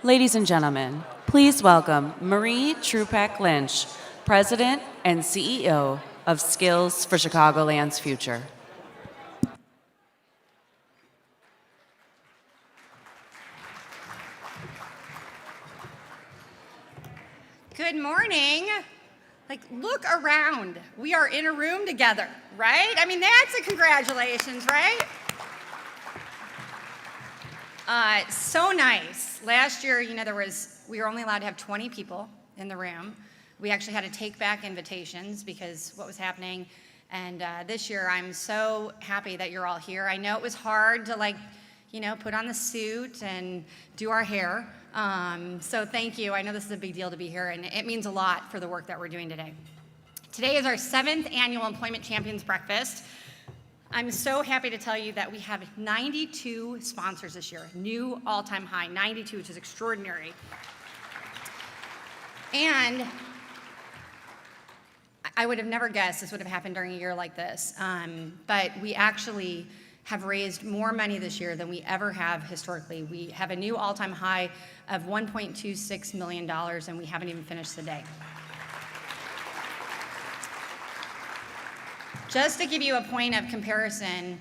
Ladies and gentlemen, please welcome Marie Trupac Lynch, President and CEO of Skills for Chicagoland's Future. Good morning. Look around. We are in a room together, right? I mean, that's a congratulations, right? So nice. Last year, we were only allowed to have 20 people in the room. We actually had to take back invitations because what was happening. And this year, I'm so happy that you're all here. I know it was hard to put on the suit and do our hair. So thank you. I know this is a big deal to be here, and it means a lot for the work that we're doing today. Today is our 7th annual Employment Champions Breakfast. I'm so happy to tell you that we have 92 sponsors this year, new all-time high, 92, which is extraordinary. And I would have never guessed this would have happened during a year like this, but we actually have raised more money this year than we ever have historically. We have a new all-time high of $1.26 million, and we haven't even finished the day. Just to give you a point of comparison,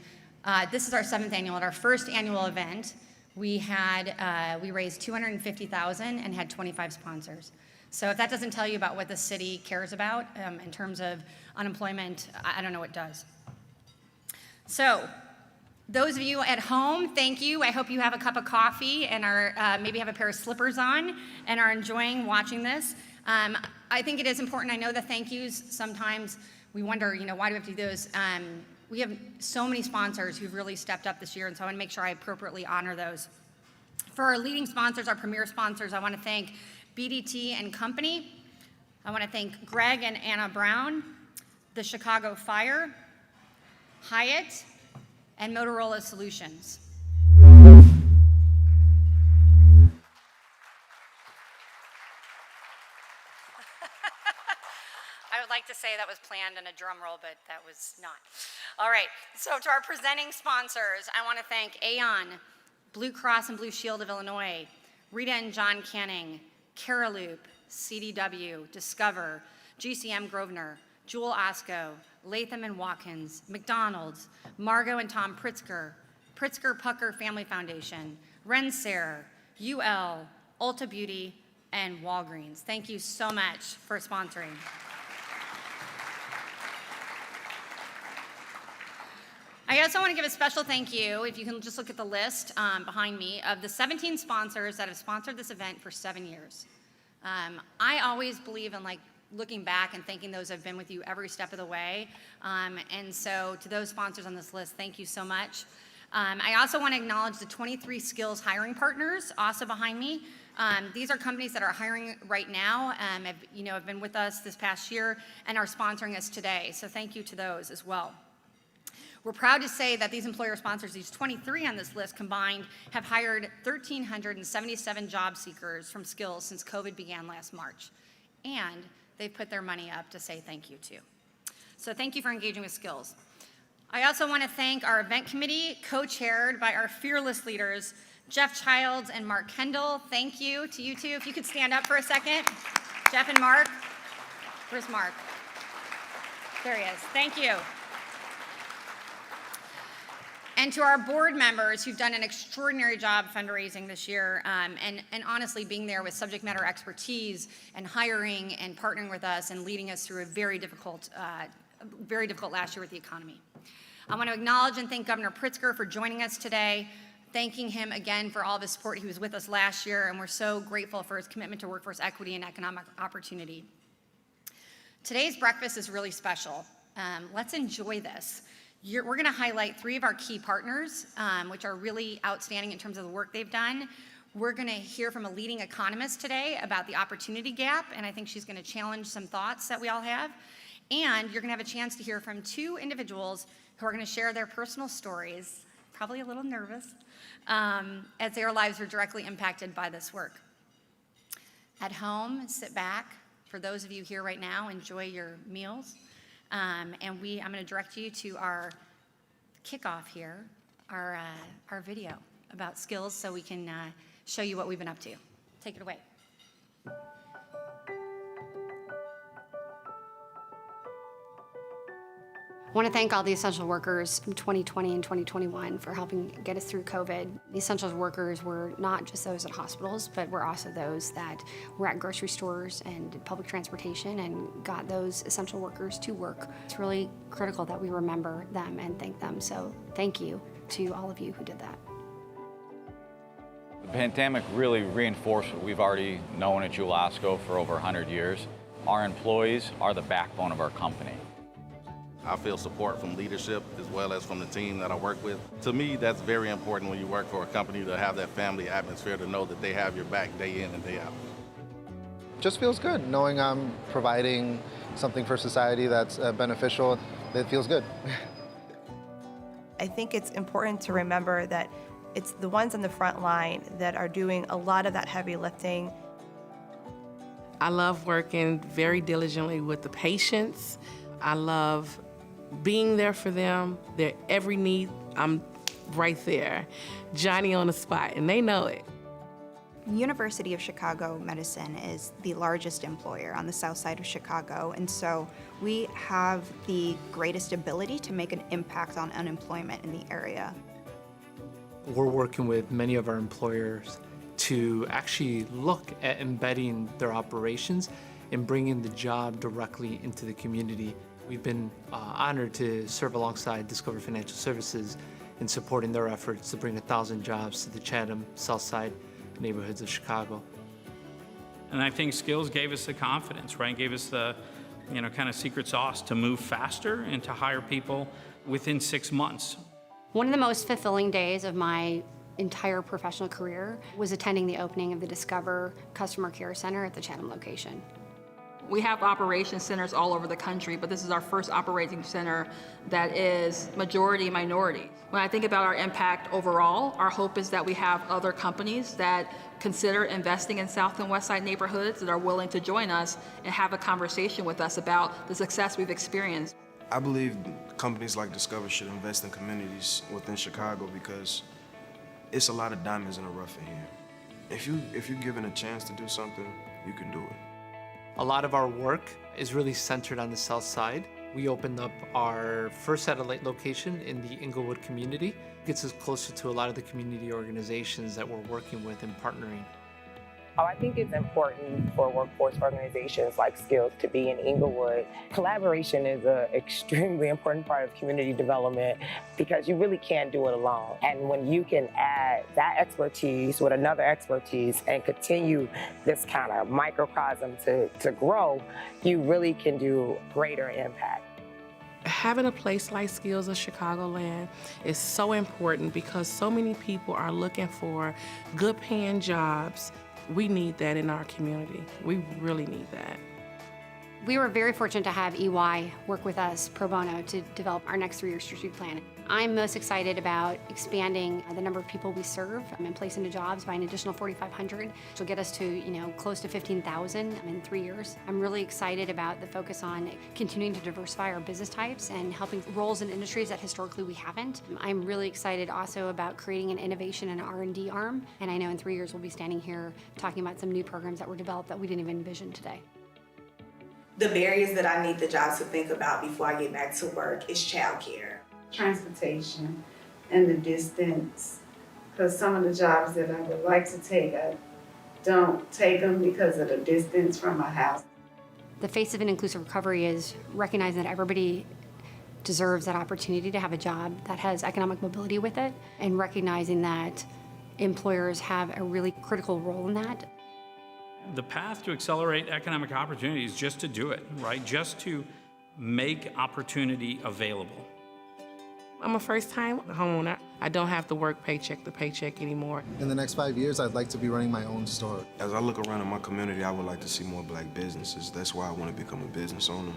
this is our 7th annual. At our first annual event, we raised $250,000 and had 25 sponsors. So if that doesn't tell you about what the city cares about in terms of unemployment, I don't know what does. So those of you at home, thank you. I hope you have a cup of coffee and maybe have a pair of slippers on and are enjoying watching this. I think it is important. I know the thank yous sometimes we wonder, why do we have to do those? We have so many sponsors who've really stepped up this year, and so I want to make sure I appropriately honor those. For our leading sponsors, our premier sponsors, I want to thank BDT and Company. I want to thank Greg and Anna Brown, the Chicago Fire, Hyatt, and Motorola Solutions. I would like to say that was planned in a drum roll, but that was not. All right, so to our presenting sponsors, I want to thank Aon, Blue Cross and Blue Shield of Illinois, Rita and John Canning, Caraloop, CDW, Discover, GCM Grosvenor, Jewel Osco, Latham and Watkins, McDonald's, Margot and Tom Pritzker, Pritzker Pucker Family Foundation, Renser, UL, Ulta Beauty, and Walgreens. Thank you so much for sponsoring. I also want to give a special thank you, if you can just look at the list behind me, of the 17 sponsors that have sponsored this event for 7 years. I always believe in looking back and thanking those who have been with you every step of the way. And so to those sponsors on this list, thank you so much. I also want to acknowledge the 23 skills hiring partners also behind me. These are companies that are hiring right now, have been with us this past year and are sponsoring us today. So thank you to those as well. We're proud to say that these employer sponsors, these 23 on this list combined, have hired 1,377 job seekers from Skills since COVID began last March. And they've put their money up to say thank you to. So thank you for engaging with Skills. I also want to thank our event committee, co-chaired by our fearless leaders, Jeff Childs and Mark Kendall. Thank you to you two. If you could stand up for a second. Jeff and Mark. Where's Mark? There he is. Thank you. And to our board members who've done an extraordinary job fundraising this year, and honestly being there with subject matter expertise and hiring and partnering with us and leading us through a very difficult last year with the economy. I want to acknowledge and thank Governor Pritzker for joining us today, thanking him again for all of his support. He was with us last year, and we're so grateful for his commitment to workforce equity and economic opportunity. Today's breakfast is really special. Let's enjoy this. We're going to highlight 3 of our key partners, which are really outstanding in terms of the work they've done. We're going to hear from a leading economist today about the opportunity gap, and I think she's going to challenge some thoughts that we all have. And you're going to have a chance to hear from 2 individuals who are going to share their personal stories, probably a little nervous, as their lives were directly impacted by this work. At home, sit back. For those of you here right now, enjoy your meals. And I'm going to direct you to our kickoff here, our video about skills, so we can show you what we've been up to. Take it away. I want to thank all the essential workers from 2020 and 2021 for helping get us through COVID. The essential workers were not just those at hospitals, but were also those that were at grocery stores and public transportation and got those essential workers to work. It's really critical that we remember them and thank them. So thank you to all of you who did that. The pandemic really reinforced what we've already known at Julasco for over 100 years. Our employees are the backbone of our company. I feel support from leadership as well as from the team that I work with. To me, that's very important when you work for a company to have that family atmosphere, to know that they have your back day in and day out. Just feels good knowing I'm providing something for society that's beneficial. It feels good. I think it's important to remember that it's the ones on the front line that are doing a lot of that heavy lifting. I love working very diligently with the patients. I love being there for them. Their every need, I'm right there. Johnny on the spot, and they know it. University of Chicago Medicine is the largest employer on the south side of Chicago, and so we have the greatest ability to make an impact on unemployment in the area. We're working with many of our employers to actually look at embedding their operations and bringing the job directly into the community. We've been honored to serve alongside Discover Financial Services in supporting their efforts to bring 1,000 jobs to the Chatham, Southside neighborhoods of Chicago. And I think Skills gave us the confidence, right? Gave us the, kind of secret sauce to move faster and to hire people within 6 months. One of the most fulfilling days of my entire professional career was attending the opening of the Discover Customer Care Center at the Chatham location. We have operations centers all over the country, but this is our first operating center that is majority minority. When I think about our impact overall, our hope is that we have other companies that consider investing in South and West Side neighborhoods that are willing to join us and have a conversation with us about the success we've experienced. I believe companies like Discover should invest in communities within Chicago because it's a lot of diamonds in the rough in here. If you're given a chance to do something, you can do it. A lot of our work is really centered on the south side. We opened up our first satellite location in the Inglewood community. It gets us closer to a lot of the community organizations that we're working with and partnering. I think it's important for workforce organizations like Skills to be in Inglewood. Collaboration is an extremely important part of community development because you really can't do it alone. And when you can add that expertise with another expertise and continue this kind of microcosm to grow, you really can do greater impact. Having a place like Skills of Chicagoland is so important because so many people are looking for good paying jobs. We need that in our community. We really need that. We were very fortunate to have EY work with us pro bono to develop our next 3-year strategic plan. I'm most excited about expanding the number of people we serve and place into jobs by an additional 4,500, which will get us to close to 15,000 in 3 years. I'm really excited about the focus on continuing to diversify our business types and helping roles in industries that historically we haven't. I'm really excited also about creating an innovation and R&D arm, and I know in 3 years we'll be standing here talking about some new programs that were developed that we didn't even envision today. The barriers that I need the jobs to think about before I get back to work is childcare. Transportation and the distance, because some of the jobs that I would like to take, I don't take them because of the distance from my house. The face of an inclusive recovery is recognizing that everybody deserves that opportunity to have a job that has economic mobility with it, and recognizing that employers have a really critical role in that. The path to accelerate economic opportunity is just to do it, right? Just to make opportunity available. I'm a first-time homeowner. I don't have to work paycheck to paycheck anymore. In the next 5 years, I'd like to be running my own store. As I look around in my community, I would like to see more black businesses. That's why I want to become a business owner.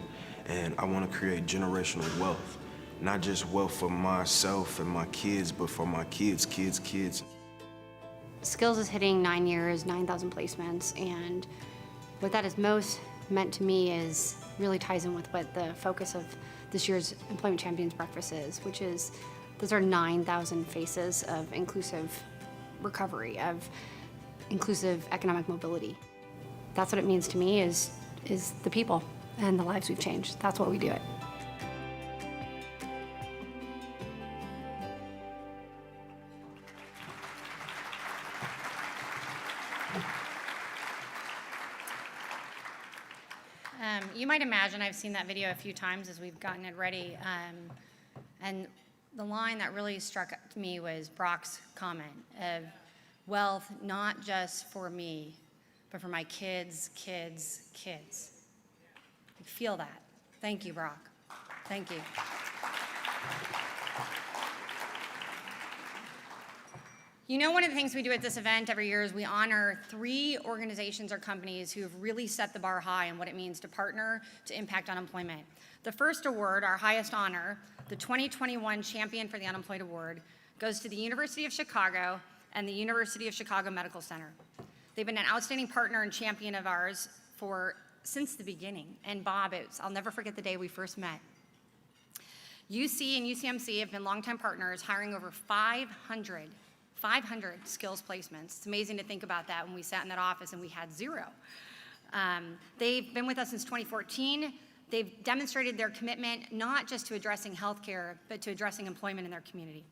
And I want to create generational wealth. Not just wealth for myself and my kids, but for my kids' kids. Skills is hitting 9 years, 9,000 placements, and what that is most meant to me is really ties in with what the focus of this year's Employment Champions Breakfast is, which is those are 9,000 faces of inclusive recovery, of inclusive economic mobility. That's what it means to me is the people and the lives we've changed. That's what we do it. You might imagine I've seen that video a few times as we've gotten it ready. And the line that really struck me was Brock's comment of wealth not just for me, but for my kids, kids, kids. I feel that. Thank you, Brock. Thank you. You know, one of the things we do at this event every year is we honor 3 organizations or companies who have really set the bar high in what it means to partner to impact unemployment. The first award, our highest honor, the 2021 Champion for the Unemployed Award, goes to the University of Chicago and the University of Chicago Medical Center. They've been an outstanding partner and champion of ours since the beginning. And Bob, I'll never forget the day we first met. UC and UCMC have been longtime partners, hiring over 500 skills placements. It's amazing to think about that when we sat in that office and we had 0. They've been with us since 2014. They've demonstrated their commitment not just to addressing healthcare, but to addressing employment in their community.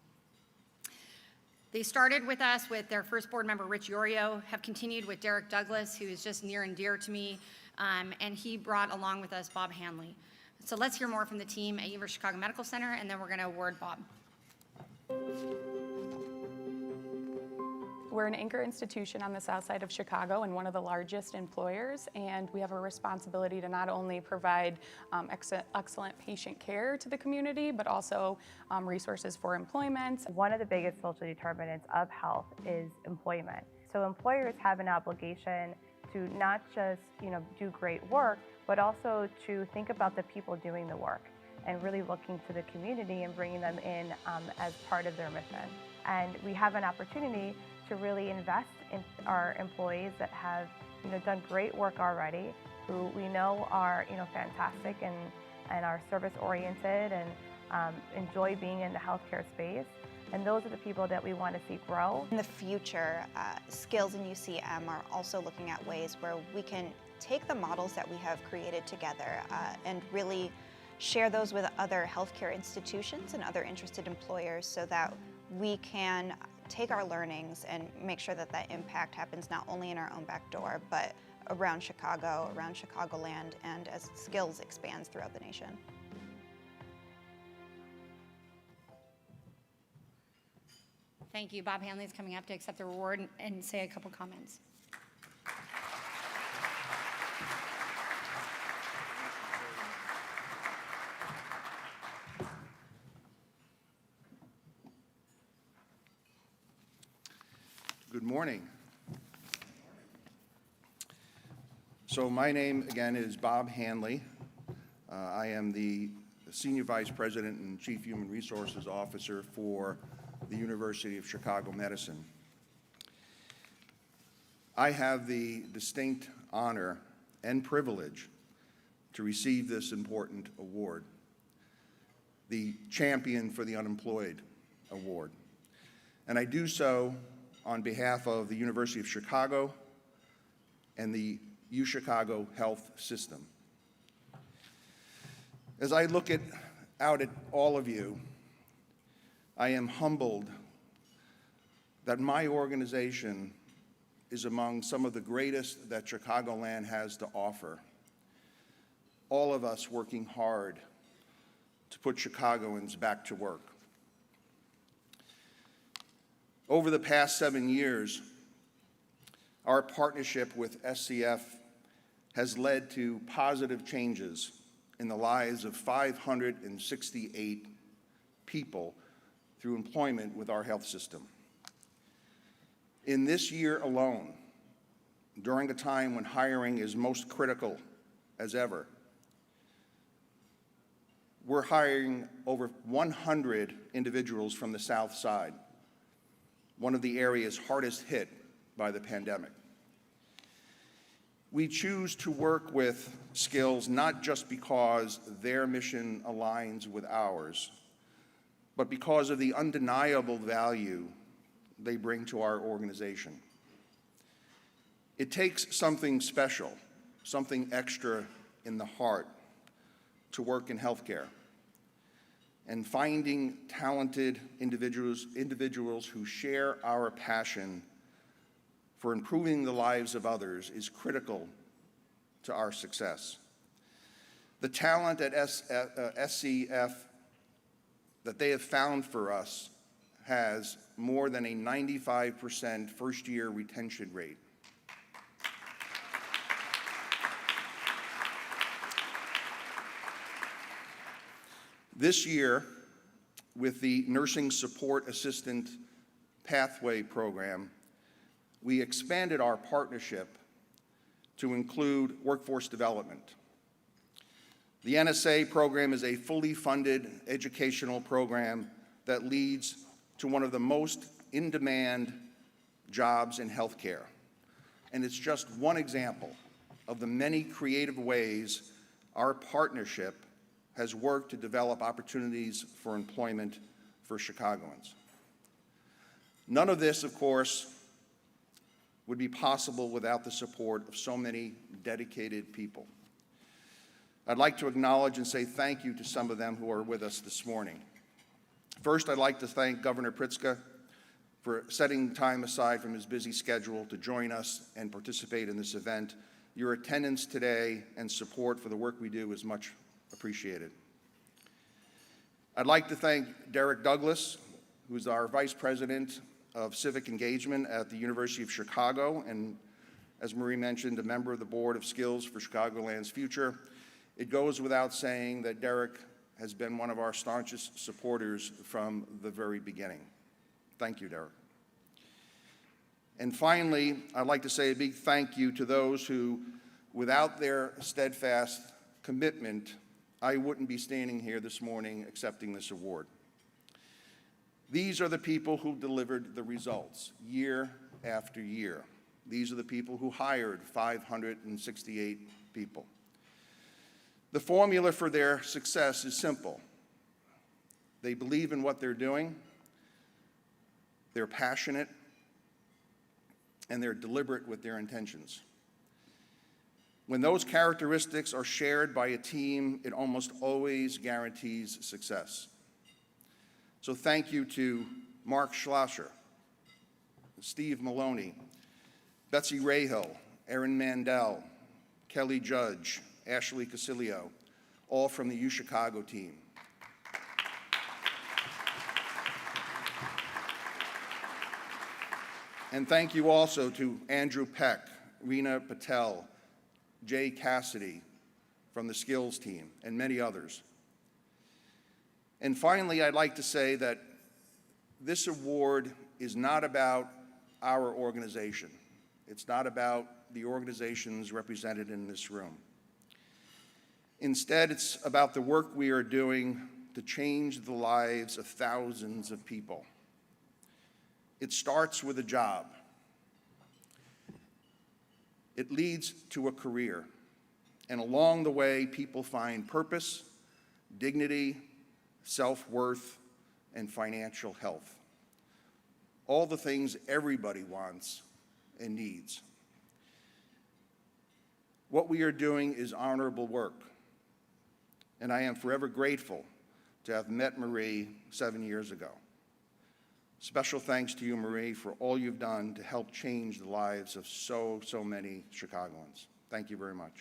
They started with us with their first board member, Rich Yorio, have continued with Derek Douglas, who is just near and dear to me, and he brought along with us Bob Hanley. So let's hear more from the team at University of Chicago Medical Center, and then we're going to award Bob. We're an anchor institution on the south side of Chicago and one of the largest employers, and we have a responsibility to not only provide excellent patient care to the community, but also resources for employment. One of the biggest social determinants of health is employment. So employers have an obligation to not just do great work, but also to think about the people doing the work and really looking to the community and bringing them in as part of their mission. And we have an opportunity to really invest in our employees that have done great work already, who we know are fantastic and are service oriented and enjoy being in the healthcare space. And those are the people that we want to see grow. In the future, Skills and UCM are also looking at ways where we can take the models that we have created together and really share those with other healthcare institutions and other interested employers so that we can take our learnings and make sure that that impact happens not only in our own back door, but around Chicago, around Chicagoland, and as Skills expands throughout the nation. Thank you. Bob Hanley is coming up to accept the award and say a couple comments. Good morning. So my name, again, is Bob Hanley. I am the Senior Vice President and Chief Human Resources Officer for the University of Chicago Medicine. I have the distinct honor and privilege to receive this important award, the Champion for the Unemployed Award. And I do so on behalf of the University of Chicago and the UChicago Health System. As I look out at all of you, I am humbled that my organization is among some of the greatest that Chicagoland has to offer. All of us working hard to put Chicagoans back to work. Over the past 7 years, our partnership with SCF has led to positive changes in the lives of 568 people through employment with our health system. In this year alone, during a time when hiring is most critical as ever, we're hiring over 100 individuals from the South Side, one of the areas hardest hit by the pandemic. We choose to work with Skills not just because their mission aligns with ours, but because of the undeniable value they bring to our organization. It takes something special, something extra in the heart to work in healthcare. And finding talented individuals who share our passion for improving the lives of others is critical to our success. The talent at SCF that they have found for us has more than a 95% first-year retention rate. This year, with the Nursing Support Assistant Pathway Program, we expanded our partnership to include workforce development. The NSA program is a fully funded educational program that leads to one of the most in-demand jobs in healthcare. And it's just one example of the many creative ways our partnership has worked to develop opportunities for employment for Chicagoans. None of this, of course, would be possible without the support of so many dedicated people. I'd like to acknowledge and say thank you to some of them who are with us this morning. First, I'd like to thank Governor Pritzker for setting time aside from his busy schedule to join us and participate in this event. Your attendance today and support for the work we do is much appreciated. I'd like to thank Derek Douglas, who's our Vice President of Civic Engagement at the University of Chicago, and as Marie mentioned, a member of the Board of Skills for Chicagoland's Future. It goes without saying that Derek has been one of our staunchest supporters from the very beginning. Thank you, Derek. And finally, I'd like to say a big thank you to those who, without their steadfast commitment, I wouldn't be standing here this morning accepting this award. These are the people who delivered the results year after year. These are the people who hired 568 people. The formula for their success is simple. They believe in what they're doing, they're passionate, and they're deliberate with their intentions. When those characteristics are shared by a team, it almost always guarantees success. So thank you to Mark Schlosser, Steve Maloney, Betsy Rahill, Erin Mandel, Kelly Judge, Ashley Casilio, all from the UChicago team. And thank you also to Andrew Peck, Rena Patel, Jay Cassidy from the Skills team, and many others. And finally, I'd like to say that this award is not about our organization. It's not about the organizations represented in this room. Instead, it's about the work we are doing to change the lives of thousands of people. It starts with a job. It leads to a career. And along the way, people find purpose, dignity, self-worth, and financial health. All the things everybody wants and needs. What we are doing is honorable work. And I am forever grateful to have met Marie 7 years ago. Special thanks to you, Marie, for all you've done to help change the lives of so many Chicagoans. Thank you very much.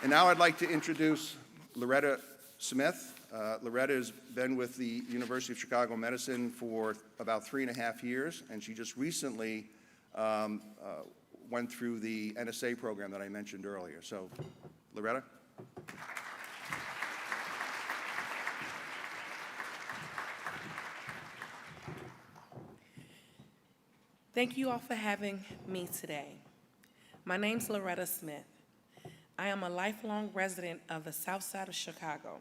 And now I'd like to introduce Loretta Smith. Loretta has been with the University of Chicago Medicine for about 3.5 years, and she just recently went through the NSA program that I mentioned earlier. So, Loretta? Thank you all for having me today. My name's Loretta Smith. I am a lifelong resident of the South Side of Chicago.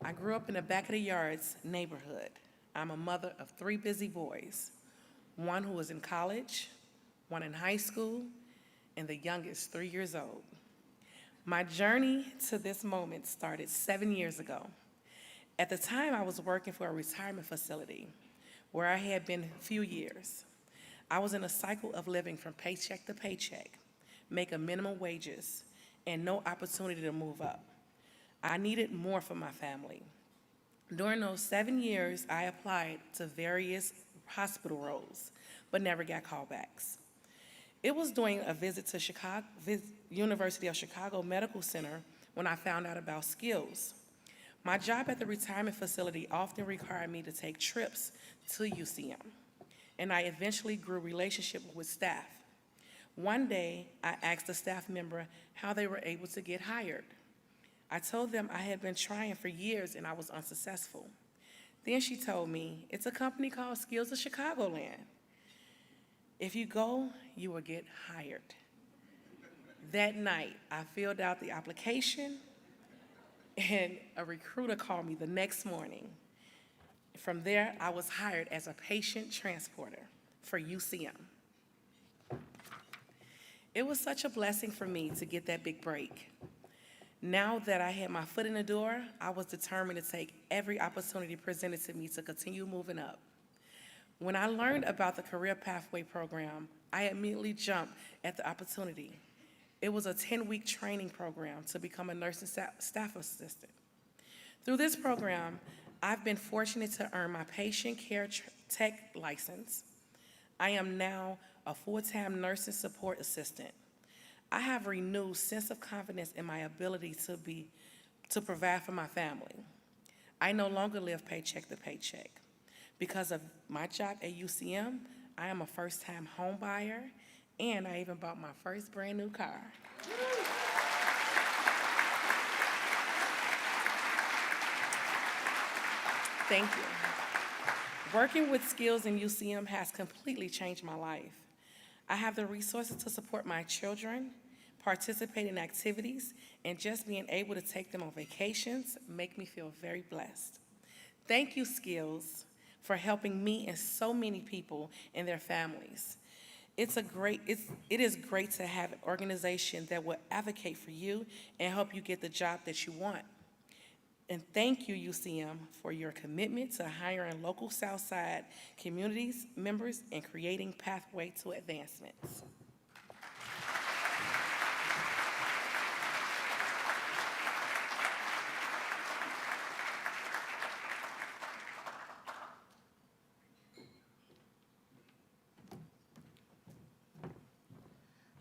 I grew up in the back of the yards neighborhood. I'm a mother of 3 busy boys, one who is in college, one in high school, and the youngest 3 years old. My journey to this moment started 7 years ago. At the time, I was working for a retirement facility. where I had been a few years. I was in a cycle of living from paycheck to paycheck, making minimum wages, and no opportunity to move up. I needed more for my family. During those 7 years, I applied to various hospital roles, but never got callbacks. It was during a visit to University of Chicago Medical Center when I found out about skills. My job at the retirement facility often required me to take trips to UCM, and I eventually grew a relationship with staff. One day, I asked a staff member how they were able to get hired. I told them I had been trying for years and I was unsuccessful. Then she told me, it's a company called Skills of Chicagoland. If you go, you will get hired. That night, I filled out the application, and a recruiter called me the next morning. From there, I was hired as a patient transporter for UCM. It was such a blessing for me to get that big break. Now that I had my foot in the door, I was determined to take every opportunity presented to me to continue moving up. When I learned about the Career Pathway Program, I immediately jumped at the opportunity. It was a 10-week training program to become a nursing staff assistant. Through this program, I've been fortunate to earn my patient care tech license. I am now a full-time nursing support assistant. I have a renewed sense of confidence in my ability to provide for my family. I no longer live paycheck to paycheck. Because of my job at UCM, I am a first-time home buyer, and I even bought my first brand new car. Thank you. Working with Skills in UCM has completely changed my life. I have the resources to support my children, participate in activities, and just being able to take them on vacations make me feel very blessed. Thank you, Skills, for helping me and so many people and their families. It is great to have an organization that will advocate for you and help you get the job that you want. And thank you, UCM, for your commitment to hiring local Southside communities members and creating pathway to advancements.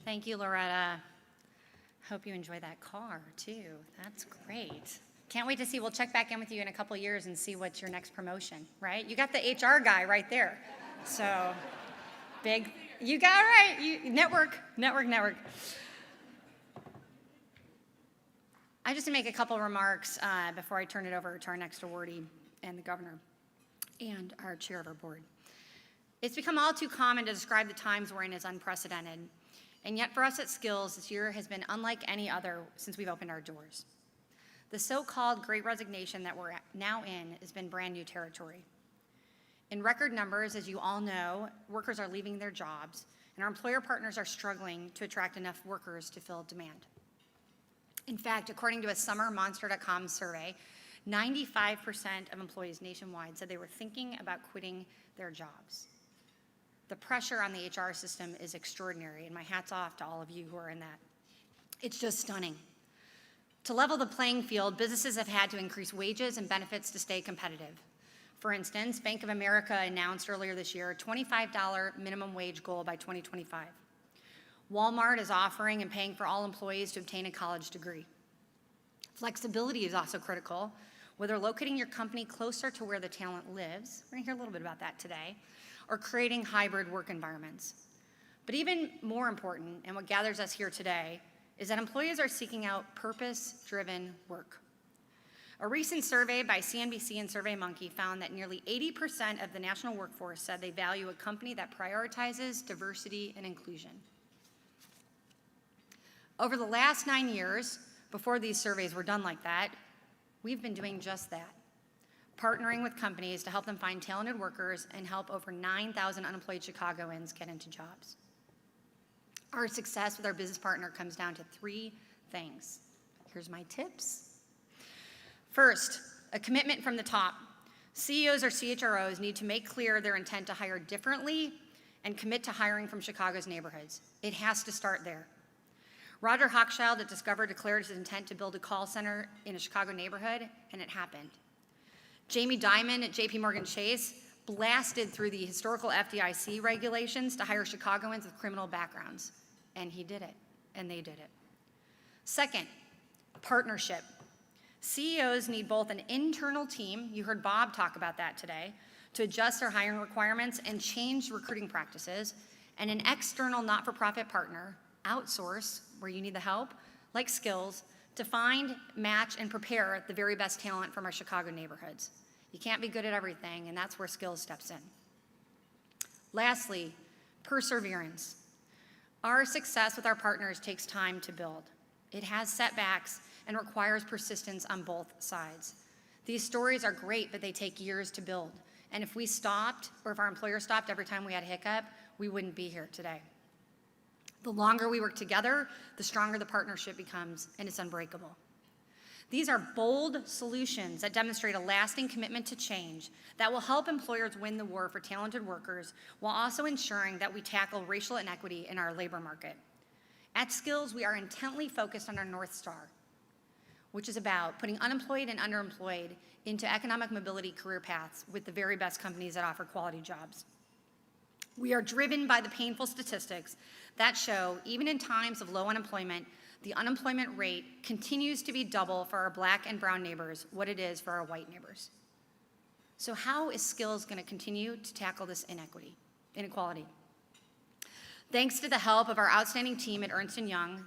Thank you, Loretta. Hope you enjoy that car, too. That's great. Can't wait to see. We'll check back in with you in a couple years and see what's your next promotion, right? You got the HR guy right there. So, big. You got it right. Network. I just to make a couple remarks before I turn it over to our next awardee and the governor and our chair of our board. It's become all too common to describe the times we're in as unprecedented. And yet for us at Skills, this year has been unlike any other since we've opened our doors. The so-called Great Resignation that we're now in has been brand new territory. In record numbers, as you all know, workers are leaving their jobs, and our employer partners are struggling to attract enough workers to fill demand. In fact, according to a summermonster.com survey, 95% of employees nationwide said they were thinking about quitting their jobs. The pressure on the HR system is extraordinary, and my hat's off to all of you who are in that. It's just stunning. To level the playing field, businesses have had to increase wages and benefits to stay competitive. For instance, Bank of America announced earlier this year a $25 minimum wage goal by 2025. Walmart is offering and paying for all employees to obtain a college degree. Flexibility is also critical, whether locating your company closer to where the talent lives, we're going to hear a little bit about that today, or creating hybrid work environments. But even more important, and what gathers us here today, is that employees are seeking out purpose-driven work. A recent survey by CNBC and SurveyMonkey found that nearly 80% of the national workforce said they value a company that prioritizes diversity and inclusion. Over the last 9 years, before these surveys were done like that, we've been doing just that, partnering with companies to help them find talented workers and help over 9,000 unemployed Chicagoans get into jobs. Our success with our business partner comes down to 3 things. Here's my tips. First, a commitment from the top. CEOs or CHROs need to make clear their intent to hire differently and commit to hiring from Chicago's neighborhoods. It has to start there. Roger Hochschild at Discover declared his intent to build a call center in a Chicago neighborhood, and it happened. Jamie Dimon at JP Morgan Chase blasted through the historical FDIC regulations to hire Chicagoans with criminal backgrounds, and he did it, and they did it. Second, partnership. CEOs need both an internal team, you heard Bob talk about that today, to adjust their hiring requirements and change recruiting practices, and an external not-for-profit partner, outsource, where you need the help, like Skills, to find, match, and prepare the very best talent from our Chicago neighborhoods. You can't be good at everything, and that's where Skills steps in. Lastly, perseverance. Our success with our partners takes time to build. It has setbacks and requires persistence on both sides. These stories are great, but they take years to build. And if we stopped, or if our employer stopped every time we had a hiccup, we wouldn't be here today. The longer we work together, the stronger the partnership becomes, and it's unbreakable. These are bold solutions that demonstrate a lasting commitment to change that will help employers win the war for talented workers while also ensuring that we tackle racial inequity in our labor market. At Skills, we are intently focused on our North Star, which is about putting unemployed and underemployed into economic mobility career paths with the very best companies that offer quality jobs. We are driven by the painful statistics that show, even in times of low unemployment, the unemployment rate continues to be double for our Black and brown neighbors what it is for our white neighbors. So how is Skills going to continue to tackle this inequality? Thanks to the help of our outstanding team at Ernst & Young,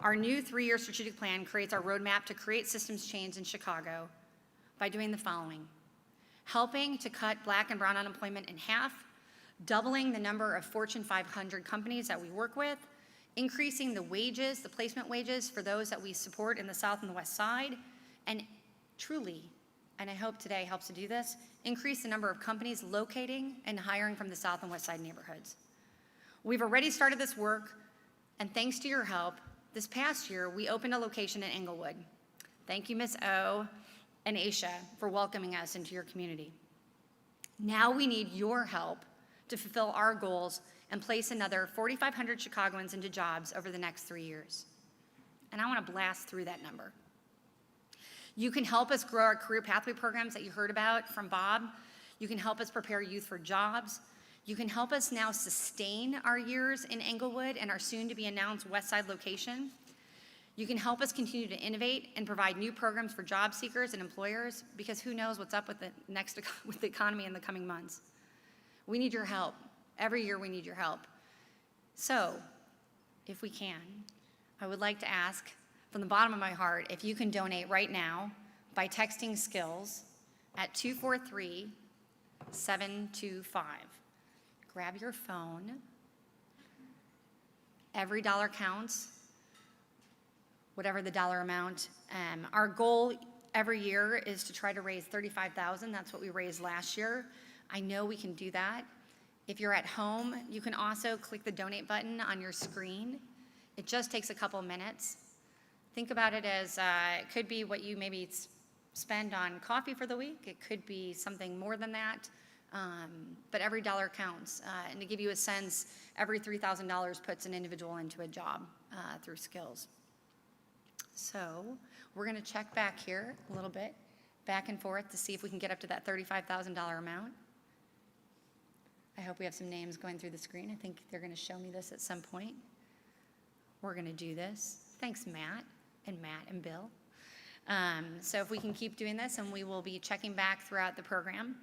our new 3-year strategic plan creates our roadmap to create systems change in Chicago by doing the following: helping to cut Black and brown unemployment in half, doubling the number of Fortune 500 companies that we work with, increasing the wages, the placement wages for those that we support in the South and the West Side, and truly, and I hope today helps to do this, increase the number of companies locating and hiring from the South and West Side neighborhoods. We've already started this work, and thanks to your help, this past year, we opened a location in Englewood. Thank you, Ms. O and Aisha, for welcoming us into your community. Now we need your help to fulfill our goals and place another 4,500 Chicagoans into jobs over the next 3 years. And I want to blast through that number. You can help us grow our career pathway programs that you heard about from Bob. You can help us prepare youth for jobs. You can help us now sustain our years in Englewood and our soon-to-be-announced West Side location. You can help us continue to innovate and provide new programs for job seekers and employers, because who knows what's up with the economy in the coming months. We need your help. Every year we need your help. So, if we can, I would like to ask from the bottom of my heart if you can donate right now by texting Skills at 243-725. Grab your phone. Every dollar counts, whatever the dollar amount. Our goal every year is to try to raise $35,000. That's what we raised last year. I know we can do that. If you're at home, you can also click the donate button on your screen. It just takes a couple minutes. Think about it as it could be what you maybe spend on coffee for the week. It could be something more than that. But every dollar counts. And to give you a sense, every $3,000 puts an individual into a job through Skills. So we're going to check back here a little bit, back and forth, to see if we can get up to that $35,000 amount. I hope we have some names going through the screen. I think they're going to show me this at some point. We're going to do this. Thanks, Matt and Bill. So if we can keep doing this, and we will be checking back throughout the program.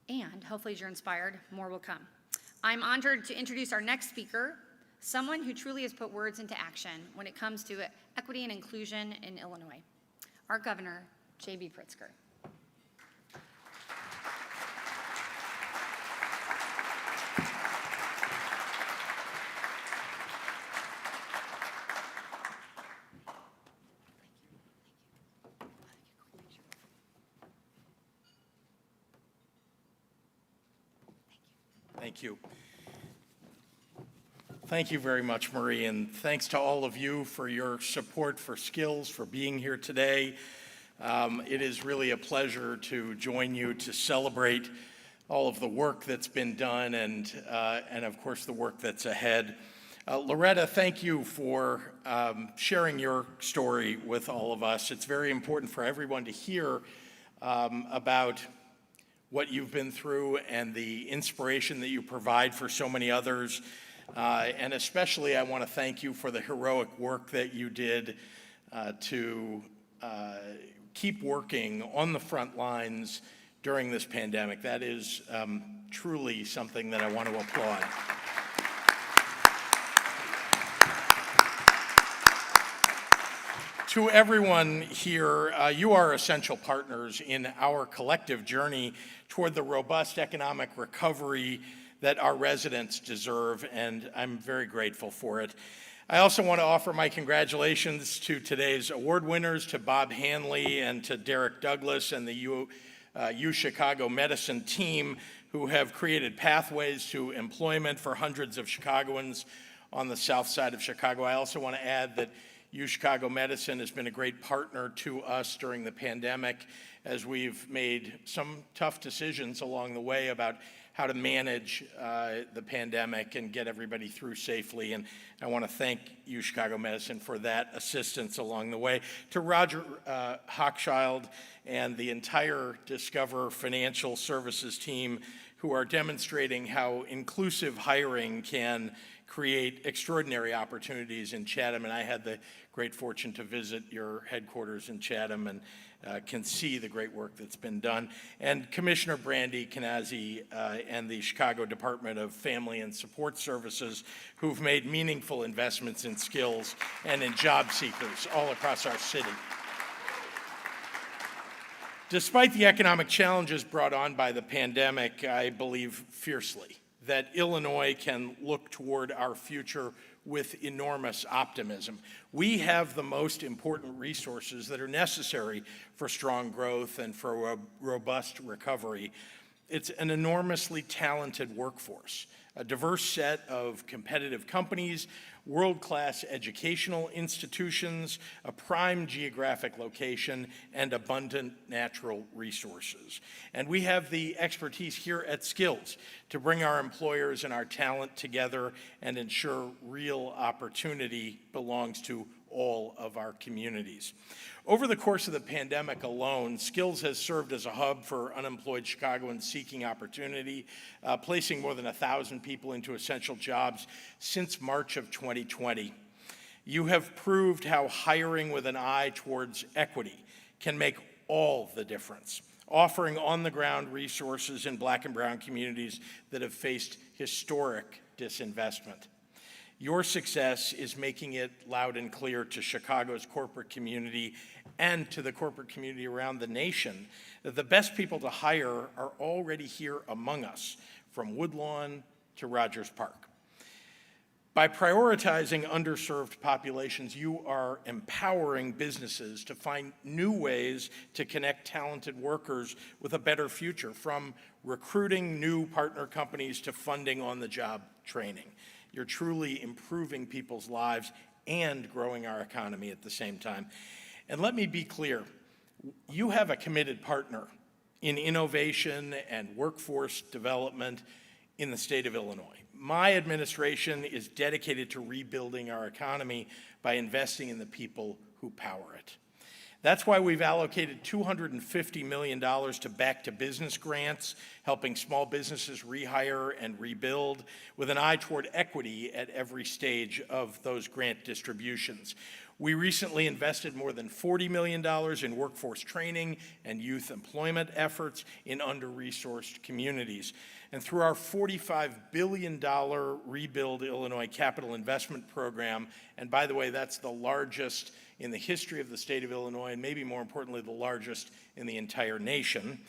And hopefully as you're inspired, more will come. I'm honored to introduce our next speaker, someone who truly has put words into action when it comes to equity and inclusion in Illinois, our Governor, J.B. Pritzker. Thank you. Thank you very much, Marie, and thanks to all of you for your support for Skills, for being here today. It is really a pleasure to join you to celebrate all of the work that's been done and of course the work that's ahead. Loretta, thank you for sharing your story with all of us. It's very important for everyone to hear about what you've been through and the inspiration that you provide for so many others. And especially I want to thank you for the heroic work that you did to keep working on the front lines during this pandemic. That is truly something that I want to applaud. To everyone here, you are essential partners in our collective journey toward the robust economic recovery that our residents deserve, and I'm very grateful for it. I also want to offer my congratulations to today's award winners, to Bob Hanley and to Derek Douglas and the U Chicago Medicine team, who have created pathways to employment for hundreds of Chicagoans on the south side of Chicago. I also want to add that U Chicago Medicine has been a great partner to us during the pandemic as we've made some tough decisions along the way about how to manage the pandemic and get everybody through safely. And I want to thank U Chicago Medicine for that assistance along the way. To Roger Hochschild and the entire Discover Financial Services team, who are demonstrating how inclusive hiring can create extraordinary opportunities in Chatham. And I had the great fortune to visit your headquarters in Chatham and can see the great work that's been done. And Commissioner Brandy Kanazi and the Chicago Department of Family and Support Services, who've made meaningful investments in skills and in job seekers all across our city. Despite the economic challenges brought on by the pandemic, I believe fiercely that Illinois can look toward our future with enormous optimism. We have the most important resources that are necessary for strong growth and for a robust recovery. It's an enormously talented workforce, a diverse set of competitive companies, world-class educational institutions, a prime geographic location, and abundant natural resources. And we have the expertise here at Skills to bring our employers and our talent together and ensure real opportunity belongs to all of our communities. Over the course of the pandemic alone, Skills has served as a hub for unemployed Chicagoans seeking opportunity, placing more than 1,000 people into essential jobs since March of 2020. You have proved how hiring with an eye towards equity can make all the difference, offering on-the-ground resources in Black and brown communities that have faced historic disinvestment. Your success is making it loud and clear to Chicago's corporate community and to the corporate community around the nation that the best people to hire are already here among us, from Woodlawn to Rogers Park. By prioritizing underserved populations, you are empowering businesses to find new ways to connect talented workers with a better future, from recruiting new partner companies to funding on-the-job training. You're truly improving people's lives and growing our economy at the same time. And let me be clear, you have a committed partner in innovation and workforce development in the state of Illinois. My administration is dedicated to rebuilding our economy by investing in the people who power it. That's why we've allocated $250 million to Back to Business grants, helping small businesses rehire and rebuild with an eye toward equity at every stage of those grant distributions. We recently invested more than $40 million in workforce training and youth employment efforts in under-resourced communities. And through our $45 billion Rebuild Illinois Capital Investment Program, and by the way, that's the largest in the history of the state of Illinois, and maybe more importantly, the largest in the entire nation.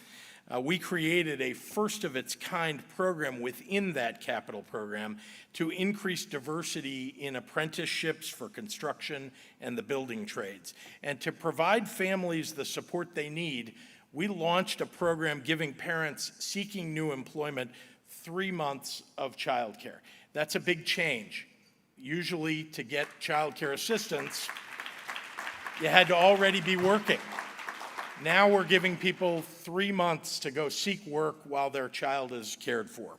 We created a first-of-its-kind program within that capital program to increase diversity in apprenticeships for construction and the building trades. And to provide families the support they need, we launched a program giving parents seeking new employment 3 months of childcare. That's a big change. Usually, to get childcare assistance, you had to already be working. Now we're giving people 3 months to go seek work while their child is cared for.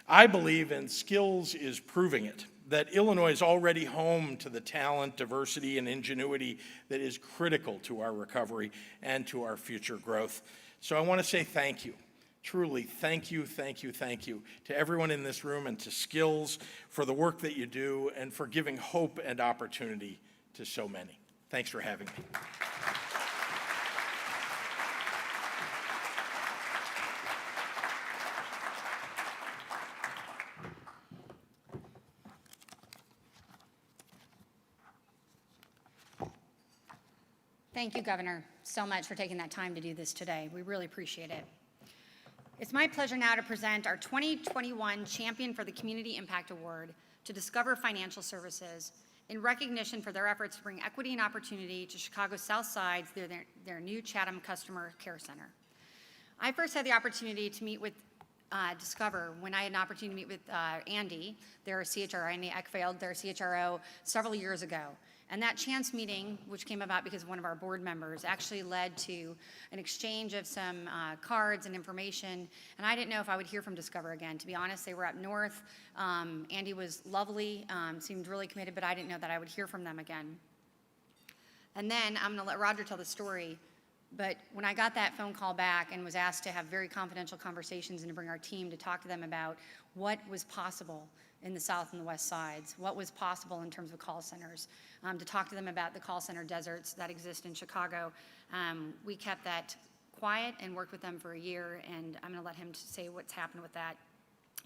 I believe, and Skills is proving it, that Illinois is already home to the talent, diversity, and ingenuity that is critical to our recovery and to our future growth. So I want to say thank you. Truly, thank you, thank you, thank you to everyone in this room and to Skills for the work that you do and for giving hope and opportunity to so many. Thanks for having me. Thank you, Governor, so much for taking that time to do this today. We really appreciate it. It's my pleasure now to present our 2021 Champion for the Community Impact Award to Discover Financial Services in recognition for their efforts to bring equity and opportunity to Chicago's South Side through their new Chatham Customer Care Center. I first had the opportunity to meet with Discover when I had an opportunity to meet with Andy, their CHRO, Andy Eckfeld, their CHRO, several years ago. And that chance meeting, which came about because of one of our board members, actually led to an exchange of some cards and information. And I didn't know if I would hear from Discover again. To be honest, they were up north. Andy was lovely, seemed really committed, but I didn't know that I would hear from them again. And then I'm going to let Roger tell the story. But when I got that phone call back and was asked to have very confidential conversations and to bring our team to talk to them about what was possible in the South and the West Sides, what was possible in terms of call centers, to talk to them about the call center deserts that exist in Chicago. We kept that quiet and worked with them for a year, and I'm gonna let him say what's happened with that.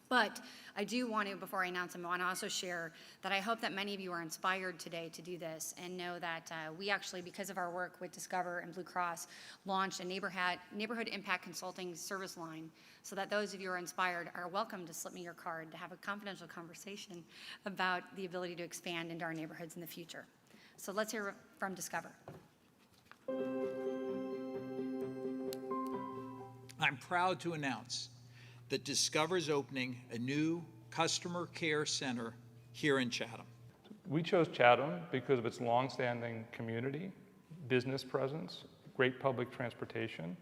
But I do want to, before I announce them, I want to also share that I hope that many of you are inspired today to do this and know that we actually, because of our work with Discover and Blue Cross, launched a neighborhood impact consulting service line so that those of you who are inspired are welcome to slip me your card to have a confidential conversation about the ability to expand into our neighborhoods in the future. So let's hear from Discover. I'm proud to announce that Discover is opening a new customer care center here in Chatham. We chose Chatham because of its longstanding community, business presence, great public transportation,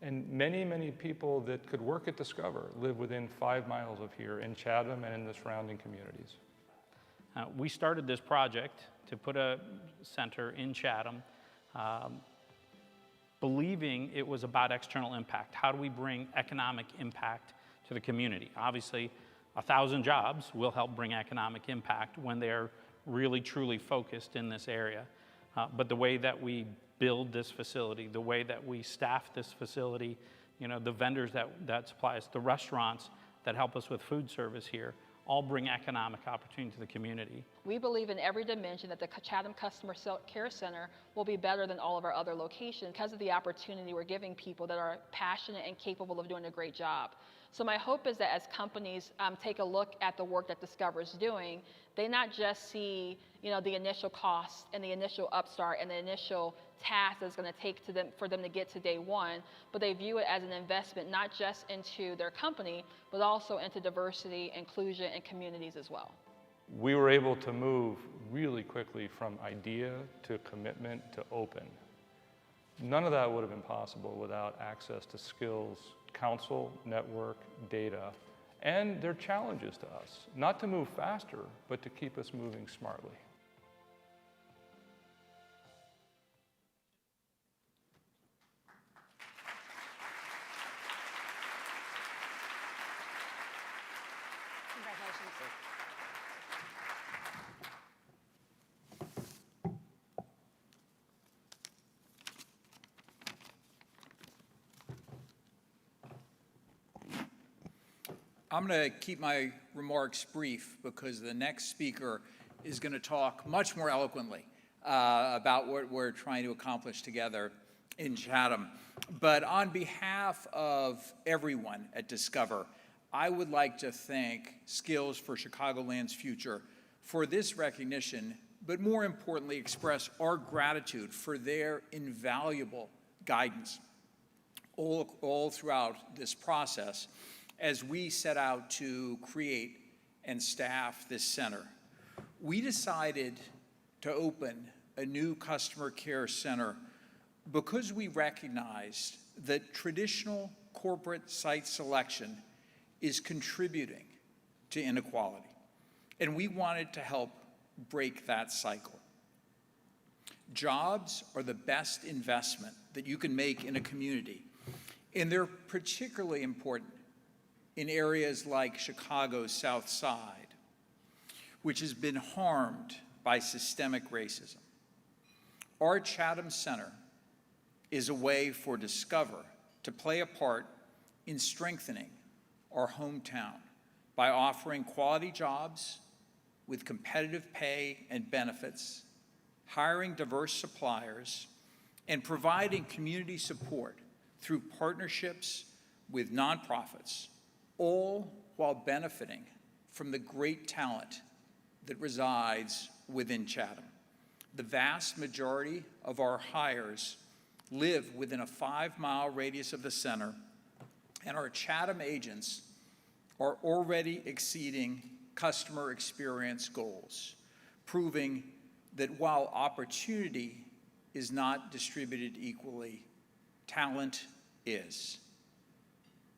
and many, many people that could work at Discover live within 5 miles of here in Chatham and in the surrounding communities. We started this project to put a center in Chatham, believing it was about external impact. How do we bring economic impact to the community? Obviously, 1,000 jobs will help bring economic impact when they're really, truly focused in this area. But the way that we build this facility, the way that we staff this facility, you know, the vendors that supply us, the restaurants that help us with food service here, all bring economic opportunity to the community. We believe in every dimension that the Chatham Customer Care Center will be better than all of our other locations because of the opportunity we're giving people that are passionate and capable of doing a great job. So my hope is that as companies take a look at the work that Discover is doing, they not just see, you know, the initial cost and the initial upstart and the initial task that's going to take for them to get to day one, but they view it as an investment not just into their company, but also into diversity, inclusion, and communities as well. We were able to move really quickly from idea to commitment to open. None of that would have been possible without access to Skills, counsel, network, data, and their challenges to us, not to move faster, but to keep us moving smartly. I'm going to keep my remarks brief because the next speaker is going to talk much more eloquently about what we're trying to accomplish together in Chatham. But on behalf of everyone at Discover, I would like to thank Skills for Chicagoland's Future for this recognition, but more importantly, express our gratitude for their invaluable guidance all throughout this process as we set out to create and staff this center. We decided to open a new customer care center because we recognize that traditional corporate site selection is contributing to inequality, and we wanted to help break that cycle. Jobs are the best investment that you can make in a community, and they're particularly important in areas like Chicago's South Side, which has been harmed by systemic racism. Our Chatham Center is a way for Discover to play a part in strengthening our hometown by offering quality jobs with competitive pay and benefits, hiring diverse suppliers, and providing community support through partnerships with nonprofits, all while benefiting from the great talent that resides within Chatham. The vast majority of our hires live within a 5-mile radius of the center, and our Chatham agents are already exceeding customer experience goals, proving that while opportunity is not distributed equally, talent is.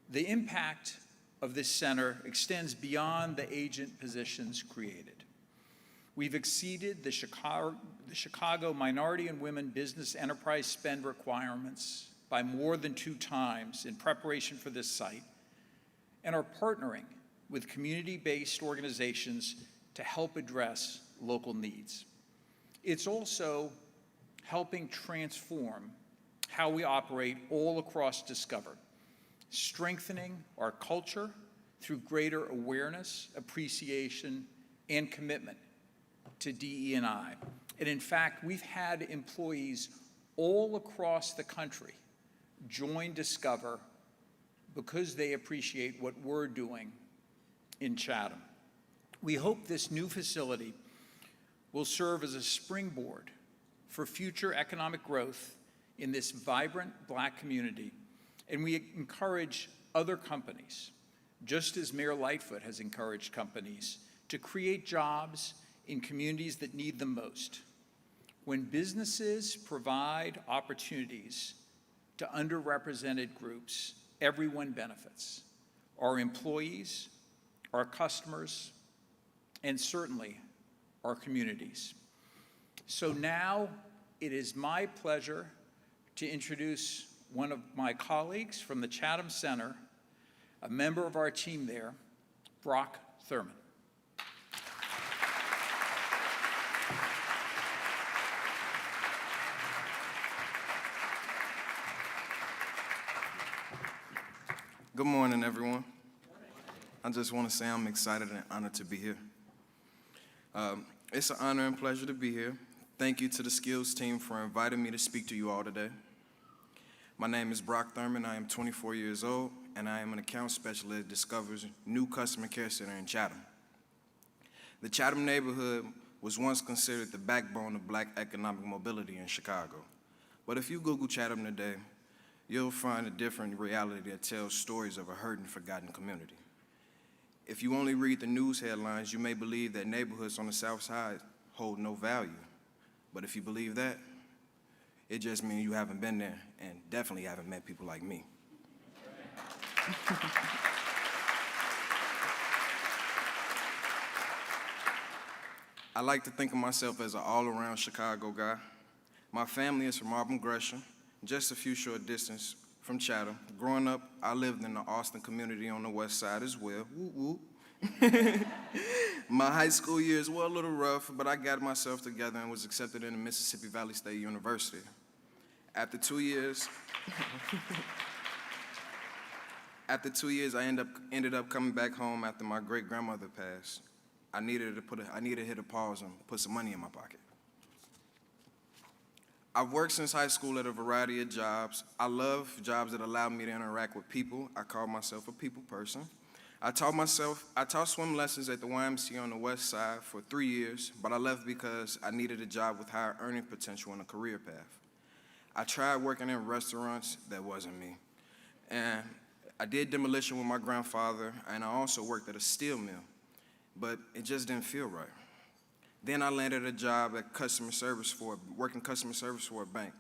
The impact of this center extends beyond the agent positions created. We've exceeded the Chicago minority and women business enterprise spend requirements by more than 2 times in preparation for this site, and are partnering with community-based organizations to help address local needs. It's also helping transform how we operate all across Discover, strengthening our culture through greater awareness, appreciation, and commitment to DE&I. And in fact, we've had employees all across the country join Discover because they appreciate what we're doing in Chatham. We hope this new facility will serve as a springboard for future economic growth in this vibrant Black community, and we encourage other companies, just as Mayor Lightfoot has encouraged companies, to create jobs in communities that need them most. When businesses provide opportunities to underrepresented groups, everyone benefits: our employees, our customers, and certainly our communities. So now it is my pleasure to introduce one of my colleagues from the Chatham Center, a member of our team there, Brock Thurman. Good morning, everyone. I just want to say I'm excited and honored to be here. It's an honor and pleasure to be here. Thank you to the skills team for inviting me to speak to you all today. My name is Brock Thurman. I am 24 years old, and I am an account specialist at Discover's new customer care center in Chatham. The Chatham neighborhood was once considered the backbone of Black economic mobility in Chicago. But if you Google Chatham today, you'll find a different reality that tells stories of a hurt and forgotten community. If you only read the news headlines, you may believe that neighborhoods on the South Side hold no value. But if you believe that, it just means you haven't been there and definitely haven't met people like me. I like to think of myself as an all-around Chicago guy. My family is from Auburn, Gresham, just a few short distance from Chatham. Growing up, I lived in the Austin community on the west side as well. Woo woo. My high school years were a little rough, but I got myself together and was accepted into Mississippi Valley State University. After 2 years, I ended up coming back home after my great-grandmother passed. I needed to hit a pause and put some money in my pocket. I've worked since high school at a variety of jobs. I love jobs that allow me to interact with people. I call myself a people person. I taught swim lessons at the YMCA on the west side for 3 years, but I left because I needed a job with higher earning potential and a career path. I tried working in restaurants. That wasn't me. And I did demolition with my grandfather, and I also worked at a steel mill, but it just didn't feel right. Then I landed a job at working customer service for a bank.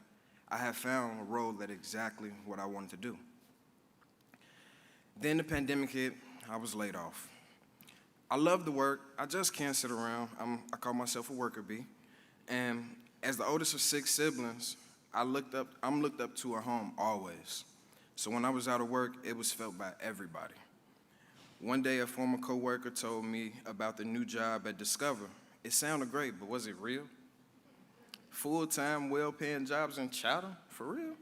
I have found a role that exactly what I wanted to do. Then the pandemic hit, I was laid off. I love the work, I just can't sit around. I call myself a worker bee. And as the oldest of 6 siblings, I'm looked up to at home always. So when I was out of work, it was felt by everybody. One day, a former coworker told me about the new job at Discover. It sounded great, but was it real? Full-time, well-paying jobs in Chatham? For real?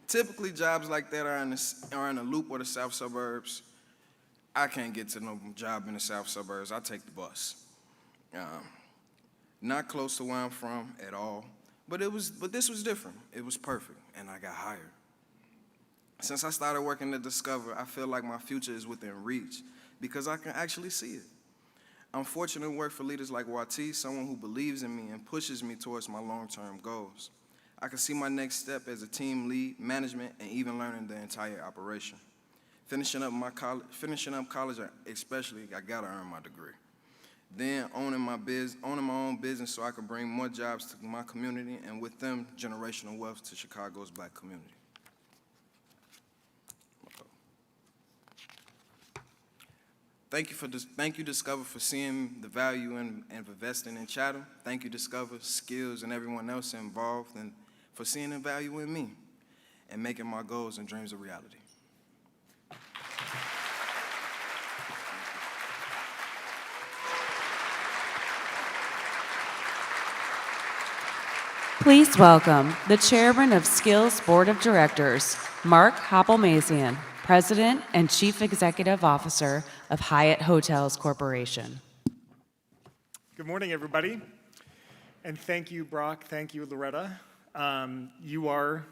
Typically, jobs like that are in the Loop or the South Suburbs. I can't get to no job in the South Suburbs. I take the bus. Not close to where I'm from at all, but this was different. It was perfect, and I got hired. Since I started working at Discover, I feel like my future is within reach because I can actually see it. I'm fortunate to work for leaders like Wati, someone who believes in me and pushes me towards my long-term goals. I can see my next step as a team lead, management, and even learning the entire operation. Finishing up college, especially, I gotta earn my degree. Then owning my own business so I can bring more jobs to my community and with them, generational wealth to Chicago's Black community. Thank you, Discover, for seeing the value and investing in Chatham. Thank you, Discover, Skills, and everyone else involved, and for seeing the value in me and making my goals and dreams a reality. Please welcome the Chairman of Skills Board of Directors, Mark Hoppelmazian, President and Chief Executive Officer of Hyatt Hotels Corporation. Good morning, everybody. And thank you, Brock. Thank you, Loretta. You are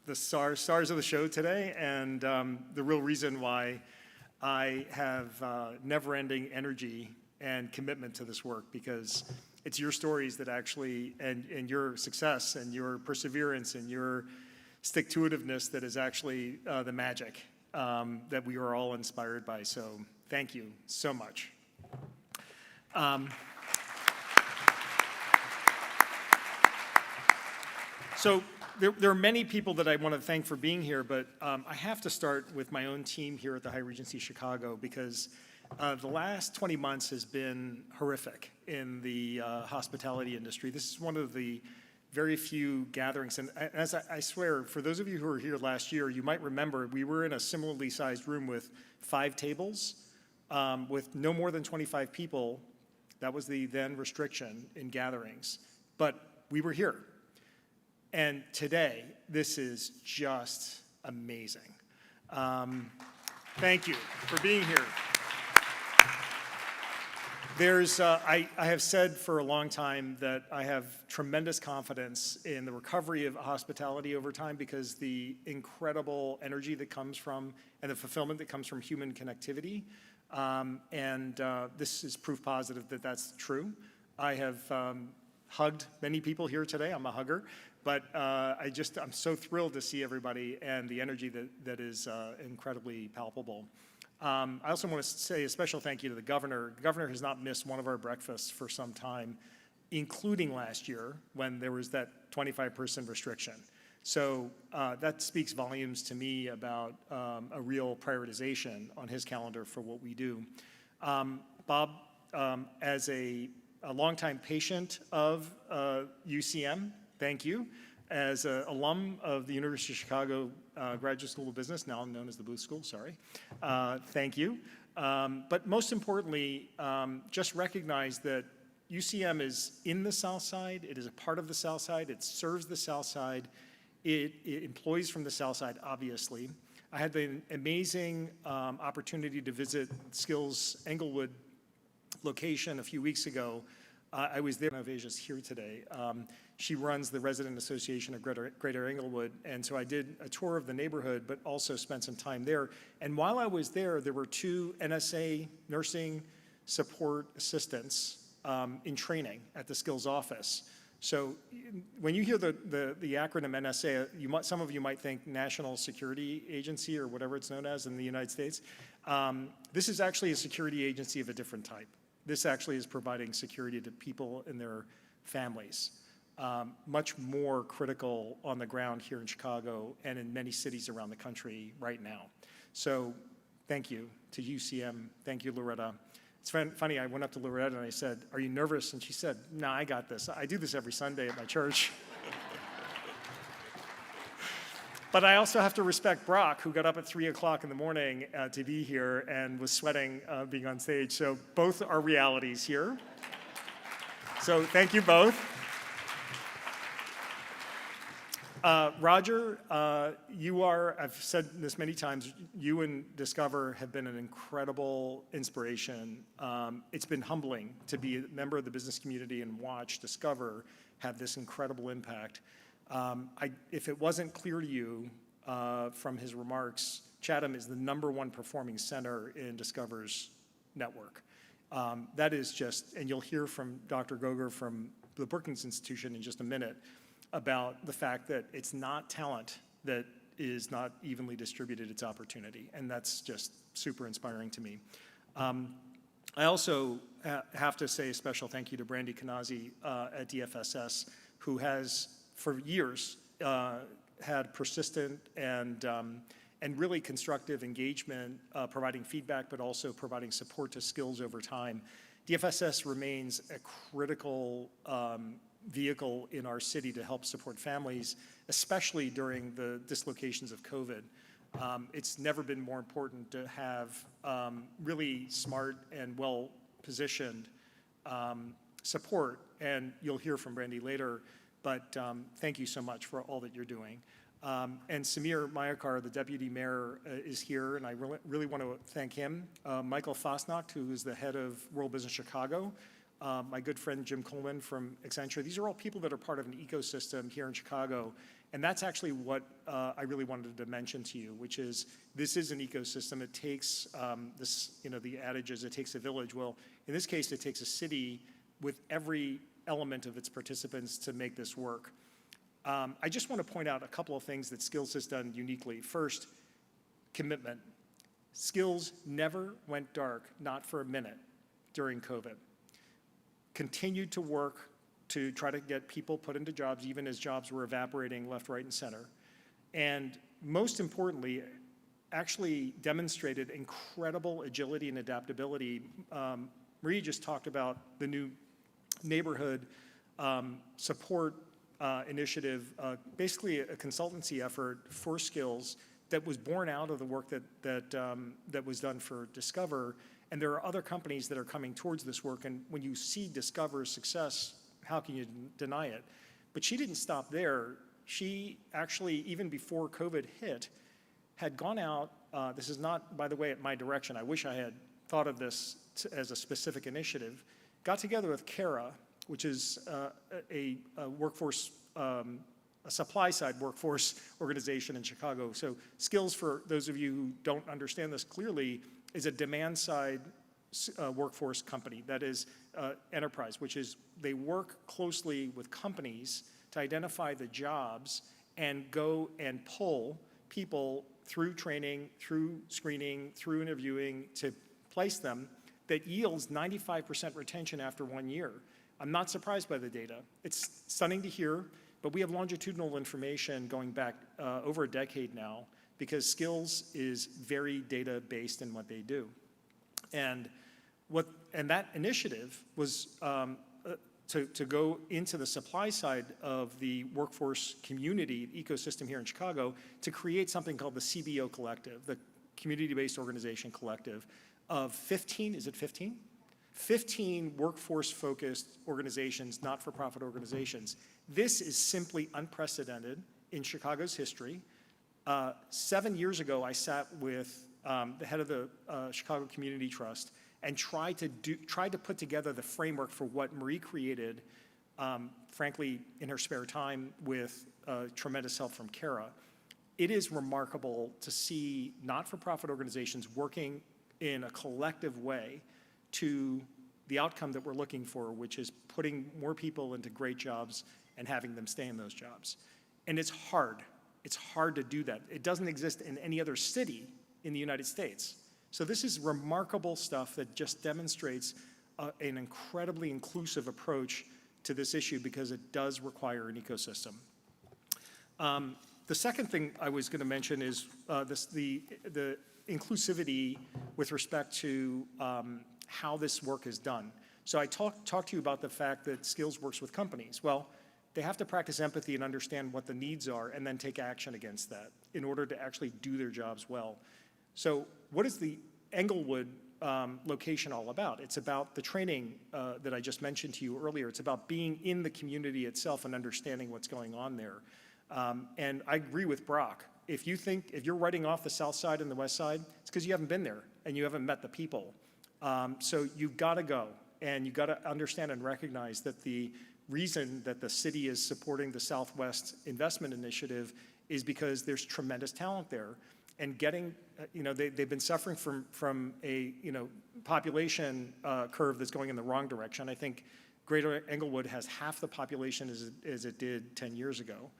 the stars of the show today, and the real reason why I have never-ending energy and commitment to this work, because it's your stories that actually, and your success and your perseverance and your stick-to-itiveness that is actually the magic that we are all inspired by. So thank you so much. So there are many people that I want to thank for being here, but I have to start with my own team here at the Hyatt Regency Chicago, because the last 20 months has been horrific in the hospitality industry. This is one of the very few gatherings, and as I swear, for those of you who were here last year, you might remember we were in a similarly sized room with 5 tables, with no more than 25 people. That was the then restriction in gatherings, but we were here. And today, this is just amazing. Thank you for being here. I have said for a long time that I have tremendous confidence in the recovery of hospitality over time, because the incredible energy that comes from and the fulfillment that comes from human connectivity. This is proof positive that that's true. I have hugged many people here today. I'm a hugger. But I'm so thrilled to see everybody and the energy that is incredibly palpable. I also want to say a special thank you to the governor. The governor has not missed one of our breakfasts for some time, including last year when there was that 25-person restriction. So that speaks volumes to me about a real prioritization on his calendar for what we do. Bob, as a longtime patient of UCM, thank you. As an alum of the University of Chicago Graduate School of Business, now known as the Booth School, sorry, thank you. But most importantly, just recognize that UCM is in the South Side, it is a part of the South Side, it serves the South Side, it employs from the South Side, obviously. I had the amazing opportunity to visit Skills Englewood location a few weeks ago. I was there. Asia's here today. She runs the Resident Association of Greater Englewood, and so I did a tour of the neighborhood, but also spent some time there. And while I was there, there were 2 NSA nursing support assistants in training at the Skills office. So when you hear the acronym NSA, some of you might think National Security Agency or whatever it's known as in the United States. This is actually a security agency of a different type. This actually is providing security to people and their families. much more critical on the ground here in Chicago and in many cities around the country right now. So thank you to UCM. Thank you, Loretta. It's funny, I went up to Loretta and I said, "Are you nervous?" And she said, "No, I got this. I do this every Sunday at my church." But I also have to respect Brock, who got up at 3 o'clock in the morning to be here and was sweating being on stage. So both are realities here. So thank you both. Roger, you are, I've said this many times, you and Discover have been an incredible inspiration. It's been humbling to be a member of the business community and watch Discover have this incredible impact. If it wasn't clear to you from his remarks, Chatham is the #1 performing center in Discover's network. That is just, and you'll hear from Dr. Goger from the Brookings Institution in just a minute about the fact that it's not talent that is not evenly distributed, it's opportunity, and that's just super inspiring to me. I also have to say a special thank you to Brandy Kanazi at DFSS, who has for years had persistent and really constructive engagement, providing feedback, but also providing support to skills over time. DFSS remains a critical vehicle in our city to help support families, especially during the dislocations of COVID. It's never been more important to have really smart and well-positioned support, and you'll hear from Brandy later, but thank you so much for all that you're doing. And Samir Mayakar, the deputy mayor, is here, and I really want to thank him. Michael Fosnacht, who is the head of World Business Chicago, my good friend Jim Coleman from Accenture. These are all people that are part of an ecosystem here in Chicago, and that's actually what I really wanted to mention to you, which is this is an ecosystem. It takes the adage is it takes a village. Well, in this case, it takes a city with every element of its participants to make this work. I just want to point out a couple of things that Skills has done uniquely. First, commitment. Skills never went dark, not for a minute, during COVID. Continued to work to try to get people put into jobs, even as jobs were evaporating left, right, and center. And most importantly, actually demonstrated incredible agility and adaptability. Marie just talked about the new neighborhood support initiative, basically a consultancy effort for Skills that was born out of the work that was done for Discover. And there are other companies that are coming towards this work. And when you see Discover's success, how can you deny it? But she didn't stop there. She actually, even before COVID hit, had gone out. This is not, by the way, at my direction. I wish I had thought of this as a specific initiative. Got together with CARA, which is a workforce, a supply-side workforce organization in Chicago. So Skills, for those of you who don't understand this clearly, is a demand-side workforce company. That is enterprise, which is they work closely with companies to identify the jobs and go and pull people through training, through screening, through interviewing to place them. That yields 95% retention after 1 year. I'm not surprised by the data. It's stunning to hear, but we have longitudinal information going back over a decade now because Skills is very data-based in what they do. And that initiative was to go into the supply side of the workforce community ecosystem here in Chicago to create something called the CBO Collective, the Community-Based Organization Collective, of 15, is it 15? 15 workforce-focused organizations, not-for-profit organizations. This is simply unprecedented in Chicago's history. 7 years ago, I sat with the head of the Chicago Community Trust and tried to put together the framework for what Marie created, frankly, in her spare time with tremendous help from CARA. It is remarkable to see not-for-profit organizations working in a collective way to the outcome that we're looking for, which is putting more people into great jobs and having them stay in those jobs. And it's hard. It's hard to do that. It doesn't exist in any other city in the United States. So this is remarkable stuff that just demonstrates an incredibly inclusive approach to this issue because it does require an ecosystem. The second thing I was going to mention is the inclusivity with respect to how this work is done. So I talked to you about the fact that Skills works with companies. Well, they have to practice empathy and understand what the needs are and then take action against that in order to actually do their jobs well. So what is the Englewood location all about? It's about the training that I just mentioned to you earlier. It's about being in the community itself and understanding what's going on there. And I agree with Brock. If you're writing off the South Side and the West Side, it's because you haven't been there and you haven't met the people. So you've got to go, and you've got to understand and recognize that the reason that the city is supporting the Southwest Investment Initiative is because there's tremendous talent there. And getting, they've been suffering from a, population curve that's going in the wrong direction. I think Greater Englewood has half the population as it did 10 years ago.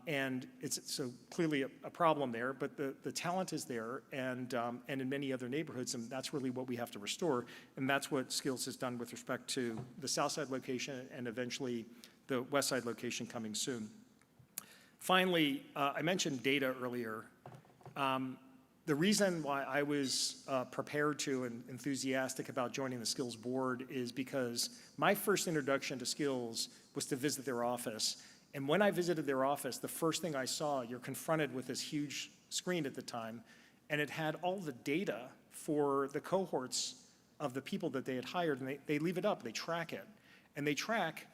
And it's so clearly a problem there, but the talent is there, and in many other neighborhoods, and that's really what we have to restore, and that's what Skills has done with respect to the South Side location and eventually the West Side location coming soon. Finally, I mentioned data earlier. The reason why I was prepared to and enthusiastic about joining the Skills board is because my first introduction to Skills was to visit their office. And when I visited their office, the first thing I saw, you're confronted with this huge screen at the time, and it had all the data for the cohorts of the people that they had hired, and they leave it up, they track it. And they track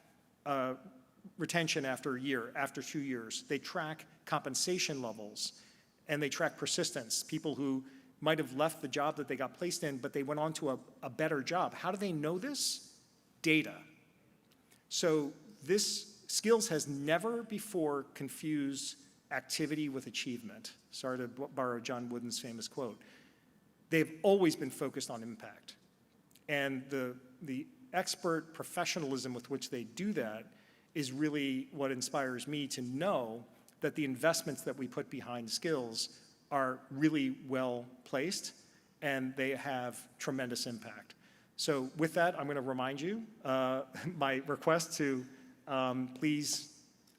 retention after a year, after 2 years. They track compensation levels, and they track persistence, people who might have left the job that they got placed in, but they went on to a better job. How do they know this? Data. So this Skills has never before confused activity with achievement. Sorry to borrow John Wooden's famous quote. They've always been focused on impact. And the expert professionalism with which they do that is really what inspires me to know that the investments that we put behind Skills are really well placed and they have tremendous impact. So with that, I'm going to remind you my request to please,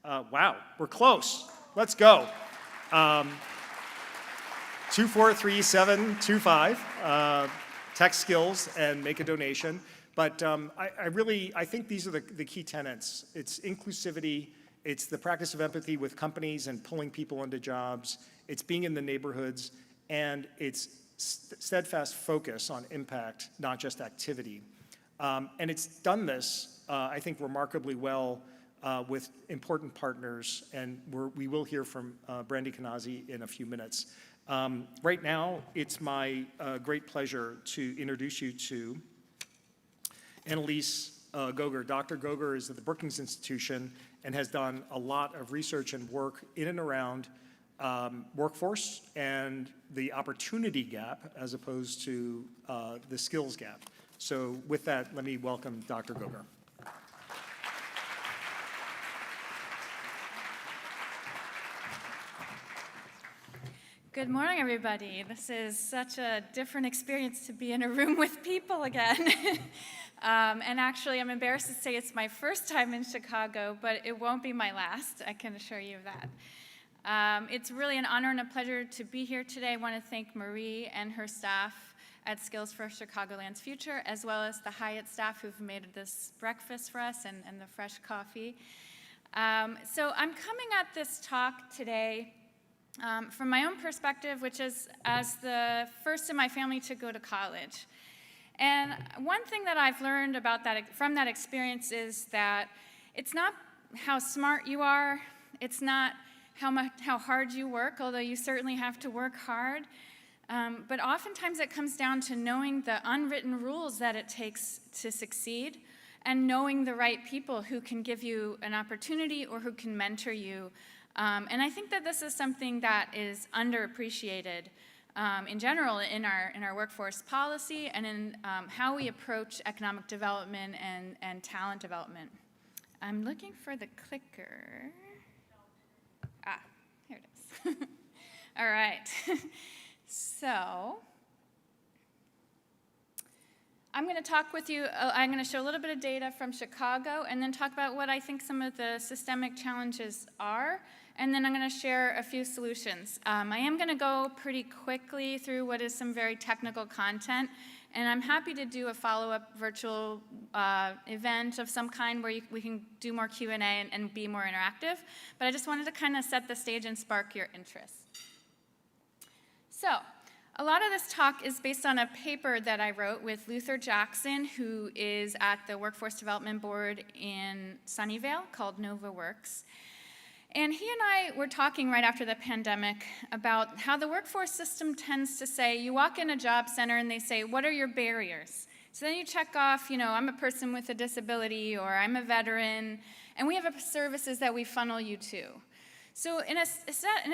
wow, we're close. Let's go. 243-725, text Skills and make a donation. But I think these are the key tenets. It's inclusivity, it's the practice of empathy with companies and pulling people into jobs, it's being in the neighborhoods, and it's steadfast focus on impact, not just activity. And it's done this, I think, remarkably well with important partners, and we will hear from Brandy Kanazi in a few minutes. Right now, it's my great pleasure to introduce you to Annalise Goger. Dr. Goger is at the Brookings Institution and has done a lot of research and work in and around workforce and the opportunity gap as opposed to the skills gap. So with that, let me welcome Dr. Goger. Good morning, everybody. This is such a different experience to be in a room with people again. And actually, I'm embarrassed to say it's my first time in Chicago, but it won't be my last, I can assure you of that. It's really an honor and a pleasure to be here today. I want to thank Marie and her staff at Skills for Chicagoland's Future, as well as the Hyatt staff who've made this breakfast for us and the fresh coffee. So I'm coming at this talk today from my own perspective, which is as the first in my family to go to college. And one thing that I've learned about from that experience is that it's not how smart you are, it's not how hard you work, although you certainly have to work hard, but oftentimes it comes down to knowing the unwritten rules that it takes to succeed and knowing the right people who can give you an opportunity or who can mentor you. And I think that this is something that is underappreciated in general in our workforce policy and in how we approach economic development and talent development. I'm looking for the clicker. Ah, here it is. All right. So I'm going to talk with you, I'm going to show a little bit of data from Chicago and then talk about what I think some of the systemic challenges are, and then I'm going to share a few solutions. I am going to go pretty quickly through what is some very technical content, and I'm happy to do a follow-up virtual event of some kind where we can do more Q&A and be more interactive, but I just wanted to kind of set the stage and spark your interest. So, a lot of this talk is based on a paper that I wrote with Luther Jackson, who is at the Workforce Development Board in Sunnyvale called NovaWorks. And he and I were talking right after the pandemic about how the workforce system tends to say, you walk in a job center and they say, what are your barriers? So then you check off, I'm a person with a disability or I'm a veteran, and we have services that we funnel you to. So in a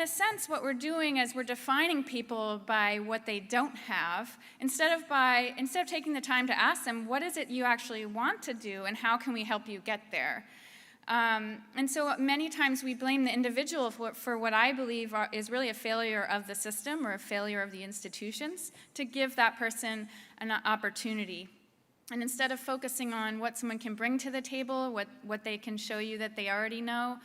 sense, what we're doing is we're defining people by what they don't have, instead of taking the time to ask them, what is it you actually want to do and how can we help you get there? And so many times we blame the individual for what I believe is really a failure of the system or a failure of the institutions to give that person an opportunity. And instead of focusing on what someone can bring to the table, what they can show you that they already know,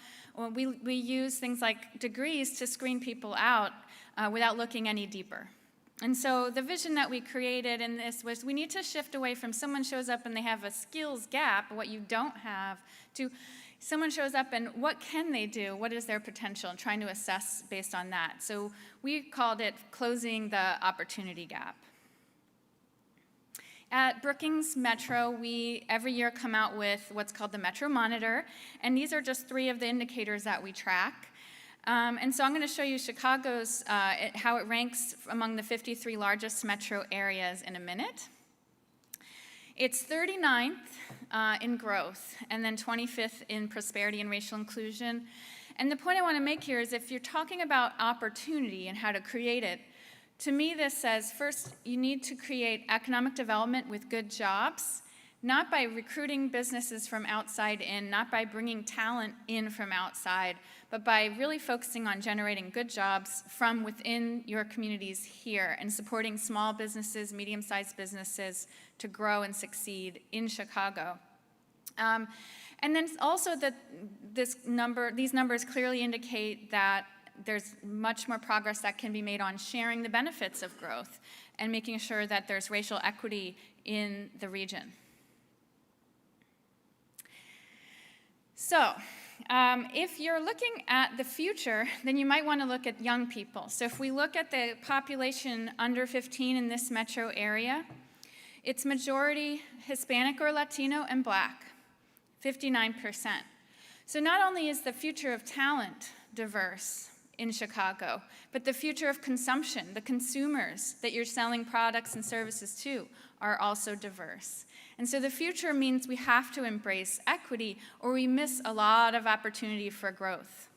we use things like degrees to screen people out without looking any deeper. And so the vision that we created in this was we need to shift away from someone shows up and they have a skills gap, what you don't have, to someone shows up and what can they do, what is their potential, and trying to assess based on that. So we called it closing the opportunity gap. At Brookings Metro, we every year come out with what's called the Metro Monitor, and these are just 3 of the indicators that we track. And so I'm going to show you Chicago's, how it ranks among the 53 largest metro areas in a minute. It's 39th in growth, and then 25th in prosperity and racial inclusion. And the point I want to make here is if you're talking about opportunity and how to create it, to me this says, first, you need to create economic development with good jobs, not by recruiting businesses from outside in, not by bringing talent in from outside, but by really focusing on generating good jobs from within your communities here and supporting small businesses, medium-sized businesses to grow and succeed in Chicago. And then also that these numbers clearly indicate that there's much more progress that can be made on sharing the benefits of growth and making sure that there's racial equity in the region. So, if you're looking at the future, then you might want to look at young people. So if we look at the population under 15 in this metro area, it's majority Hispanic or Latino and Black, 59%. So not only is the future of talent diverse in Chicago, but the future of consumption, the consumers that you're selling products and services to, are also diverse. And so the future means we have to embrace equity or we miss a lot of opportunity for growth.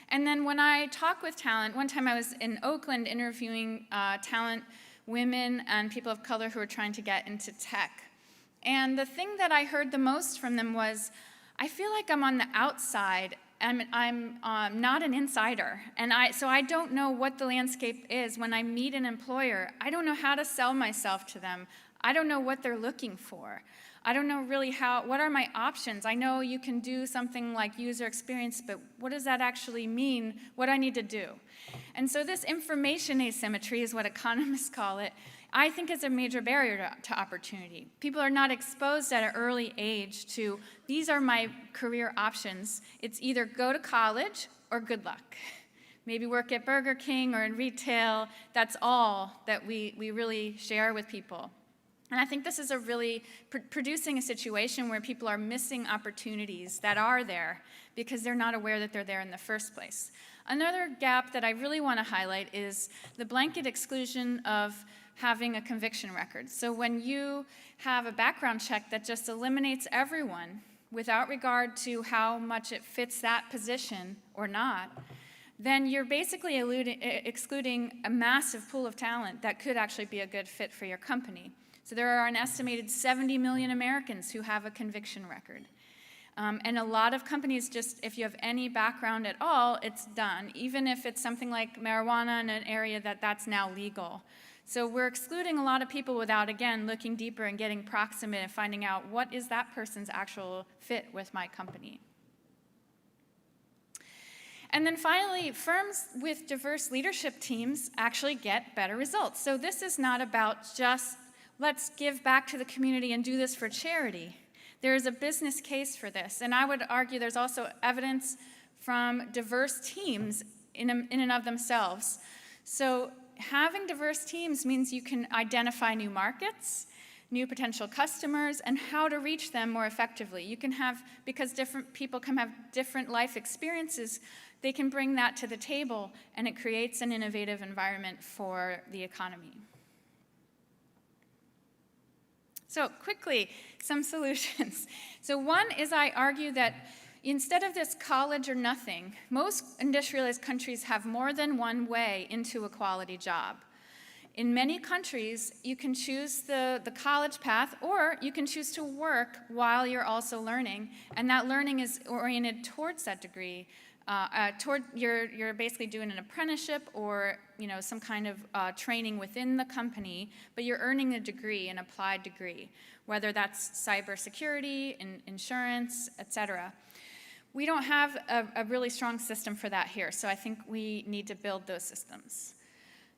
And then when I talk with talent, one time I was in Oakland interviewing talent, women and people of color who are trying to get into tech. And the thing that I heard the most from them was, I feel like I'm on the outside and I'm not an insider. And so I don't know what the landscape is. When I meet an employer, I don't know how to sell myself to them. I don't know what they're looking for. I don't know really what are my options. I know you can do something like user experience, but what does that actually mean? What do I need to do? And so this information asymmetry is what economists call it. I think it's a major barrier to opportunity. People are not exposed at an early age to, these are my career options. It's either go to college or good luck. Maybe work at Burger King or in retail. That's all that we really share with people. And I think this is producing a situation where people are missing opportunities that are there because they're not aware that they're there in the first place. Another gap that I really want to highlight is the blanket exclusion of having a conviction record. So when you have a background check that just eliminates everyone without regard to how much it fits that position or not, then you're basically excluding a massive pool of talent that could actually be a good fit for your company. So there are an estimated 70 million Americans who have a conviction record. And a lot of companies just, if you have any background at all, it's done, even if it's something like marijuana in an area that's now legal. So we're excluding a lot of people without, again, looking deeper and getting proximate and finding out what is that person's actual fit with my company. And then finally, firms with diverse leadership teams actually get better results. So this is not about just, let's give back to the community and do this for charity. There is a business case for this. And I would argue there's also evidence from diverse teams in and of themselves. So having diverse teams means you can identify new markets, new potential customers, and how to reach them more effectively. You can have, because different people can have different life experiences, they can bring that to the table, and it creates an innovative environment for the economy. So quickly, some solutions. So one is I argue that instead of this college or nothing, most industrialized countries have more than one way into a quality job. In many countries, you can choose the college path, or you can choose to work while you're also learning, and that learning is oriented towards that degree. You're basically doing an apprenticeship or some kind of training within the company, but you're earning a degree, an applied degree, whether that's cybersecurity, insurance, etc. We don't have a really strong system for that here, so I think we need to build those systems.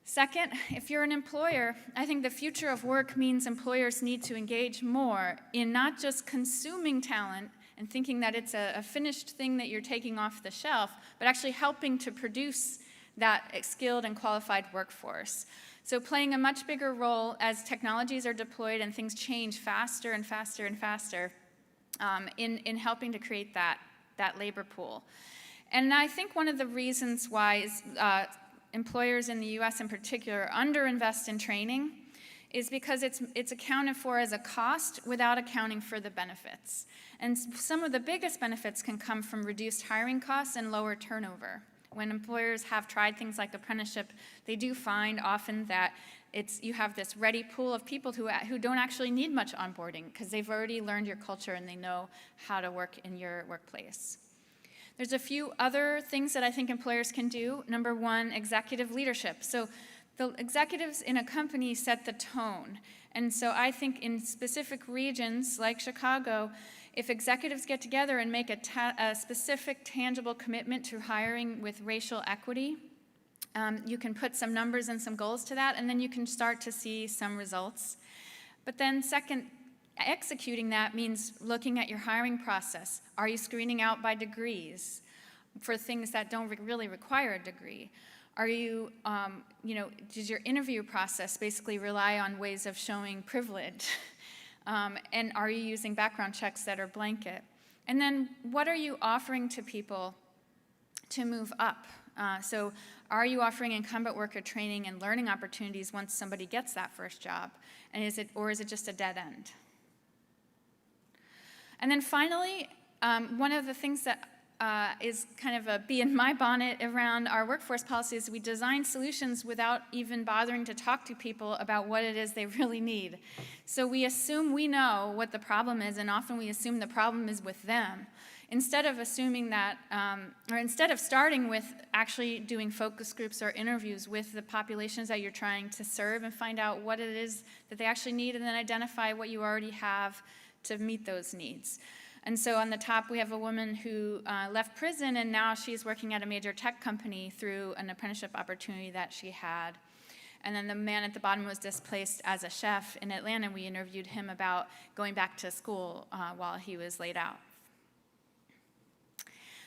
Second, if you're an employer, I think the future of work means employers need to engage more in not just consuming talent and thinking that it's a finished thing that you're taking off the shelf, but actually helping to produce that skilled and qualified workforce. So playing a much bigger role as technologies are deployed and things change faster and faster and faster in helping to create that labor pool. And I think one of the reasons why employers in the US in particular underinvest in training is because it's accounted for as a cost without accounting for the benefits. And some of the biggest benefits can come from reduced hiring costs and lower turnover. When employers have tried things like apprenticeship, they do find often that you have this ready pool of people who don't actually need much onboarding because they've already learned your culture and they know how to work in your workplace. There's a few other things that I think employers can do. Number one, executive leadership. So the executives in a company set the tone. And so I think in specific regions like Chicago, if executives get together and make a specific tangible commitment to hiring with racial equity, you can put some numbers and some goals to that, and then you can start to see some results. But then second, executing that means looking at your hiring process. Are you screening out by degrees for things that don't really require a degree? Are you, does your interview process basically rely on ways of showing privilege? And are you using background checks that are blanket? And then what are you offering to people to move up? So are you offering incumbent worker training and learning opportunities once somebody gets that first job? And is it just a dead end? And then finally, one of the things that is kind of a bee in my bonnet around our workforce policies, we design solutions without even bothering to talk to people about what it is they really need. So we assume we know what the problem is, and often we assume the problem is with them. Instead of assuming that, or instead of starting with actually doing focus groups or interviews with the populations that you're trying to serve and find out what it is that they actually need, and then identify what you already have to meet those needs. And so on the top, we have a woman who left prison, and now she's working at a major tech company through an apprenticeship opportunity that she had. And then the man at the bottom was displaced as a chef in Atlanta. We interviewed him about going back to school while he was laid out.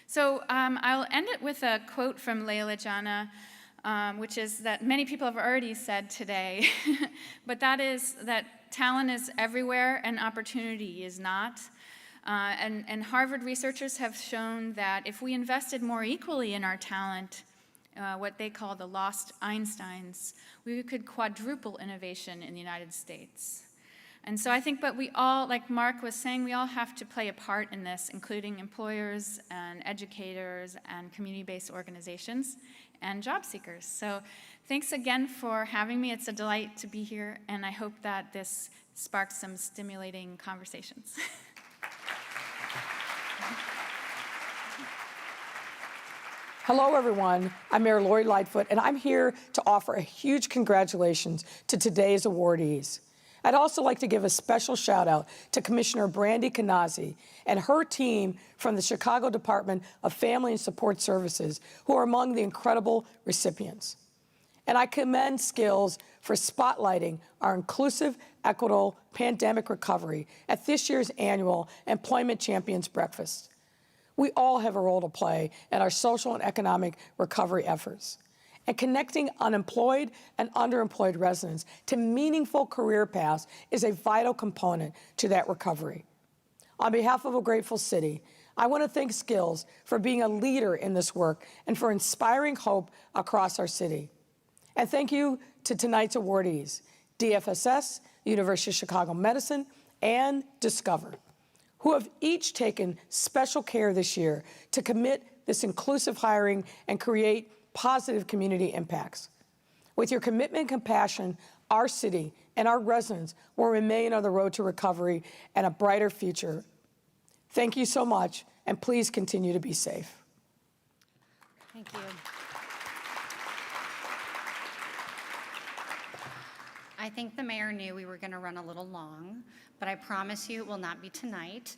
So I'll end it with a quote from Leila Jannah, which is that many people have already said today, but that is that talent is everywhere and opportunity is not. And Harvard researchers have shown that if we invested more equally in our talent, what they call the lost Einsteins, we could quadruple innovation in the United States. And so I think, but we all, like Mark was saying, we all have to play a part in this, including employers and educators and community-based organizations and job seekers. So thanks again for having me. It's a delight to be here, and I hope that this sparks some stimulating conversations. Hello, everyone. I'm Mayor Lori Lightfoot, and I'm here to offer a huge congratulations to today's awardees. I'd also like to give a special shout out to Commissioner Brandy Kanazi and her team from the Chicago Department of Family and Support Services, who are among the incredible recipients. And I commend Skills for spotlighting our inclusive, equitable pandemic recovery at this year's annual Employment Champions Breakfast. We all have a role to play in our social and economic recovery efforts. And connecting unemployed and underemployed residents to meaningful career paths is a vital component to that recovery. On behalf of a grateful city, I want to thank Skills for being a leader in this work and for inspiring hope across our city. And thank you to tonight's awardees, DFSS, University of Chicago Medicine, and Discover, who have each taken special care this year to commit this inclusive hiring and create positive community impacts. With your commitment and compassion, our city and our residents will remain on the road to recovery and a brighter future. Thank you so much, and please continue to be safe. Thank you. I think the mayor knew we were going to run a little long, but I promise you it will not be tonight.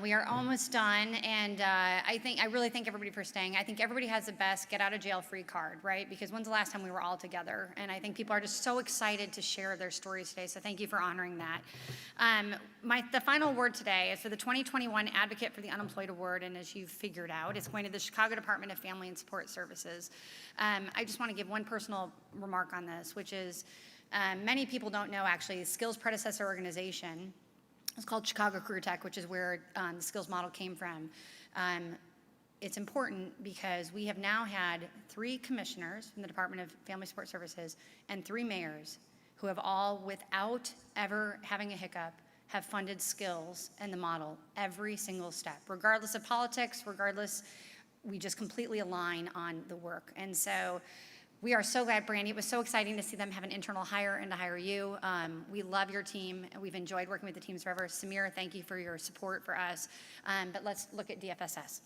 We are almost done, and I really thank everybody for staying. I think everybody has the best get out of jail free card, right? Because when's the last time we were all together? And I think people are just so excited to share their stories today, so thank you for honoring that. The final word today is for the 2021 Advocate for the Unemployed Award, and as you've figured out, it's going to the Chicago Department of Family and Support Services. I just want to give one personal remark on this, which is, many people don't know, actually, Skills' predecessor organization is called Chicago Career Tech, which is where the Skills model came from. It's important because we have now had 3 commissioners from the Department of Family Support Services and 3 mayors who have all, without ever having a hiccup, have funded Skills and the model every single step. Regardless of politics, we just completely align on the work. And so we are so glad, Brandy. It was so exciting to see them have an internal hire and to hire you. We love your team, and we've enjoyed working with the teams forever. Samira, thank you for your support for us. But let's look at DFSS.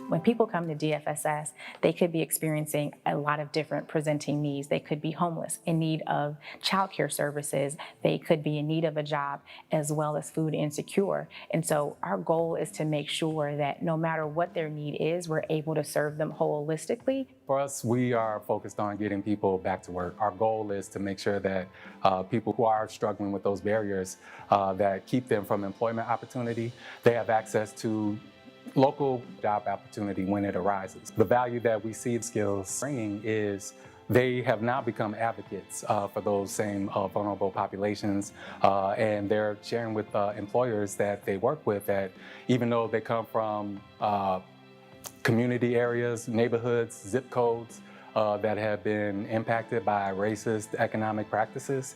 When people come to DFSS, they could be experiencing a lot of different presenting needs. They could be homeless, in need of childcare services. They could be in need of a job, as well as food insecure. And so our goal is to make sure that no matter what their need is, we're able to serve them holistically. For us, we are focused on getting people back to work. Our goal is to make sure that people who are struggling with those barriers that keep them from employment opportunity, they have access to local job opportunity when it arises. The value that we see Skills bringing is they have now become advocates for those same vulnerable populations, and they're sharing with employers that they work with that even though they come from community areas, neighborhoods, zip codes, that have been impacted by racist economic practices,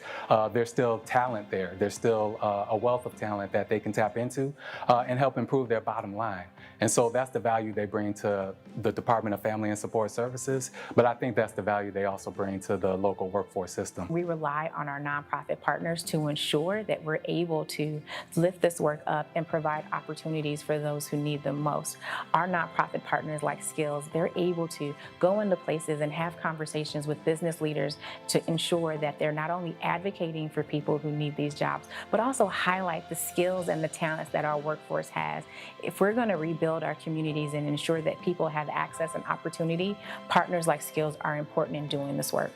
there's still talent there. There's still a wealth of talent that they can tap into and help improve their bottom line. And so that's the value they bring to the Department of Family and Support Services, but I think that's the value they also bring to the local workforce system. We rely on our nonprofit partners to ensure that we're able to lift this work up and provide opportunities for those who need them most. Our nonprofit partners like Skills, they're able to go into places and have conversations with business leaders to ensure that they're not only advocating for people who need these jobs, but also highlight the skills and the talents that our workforce has. If we're going to rebuild our communities and ensure that people have access and opportunity, partners like Skills are important in doing this work.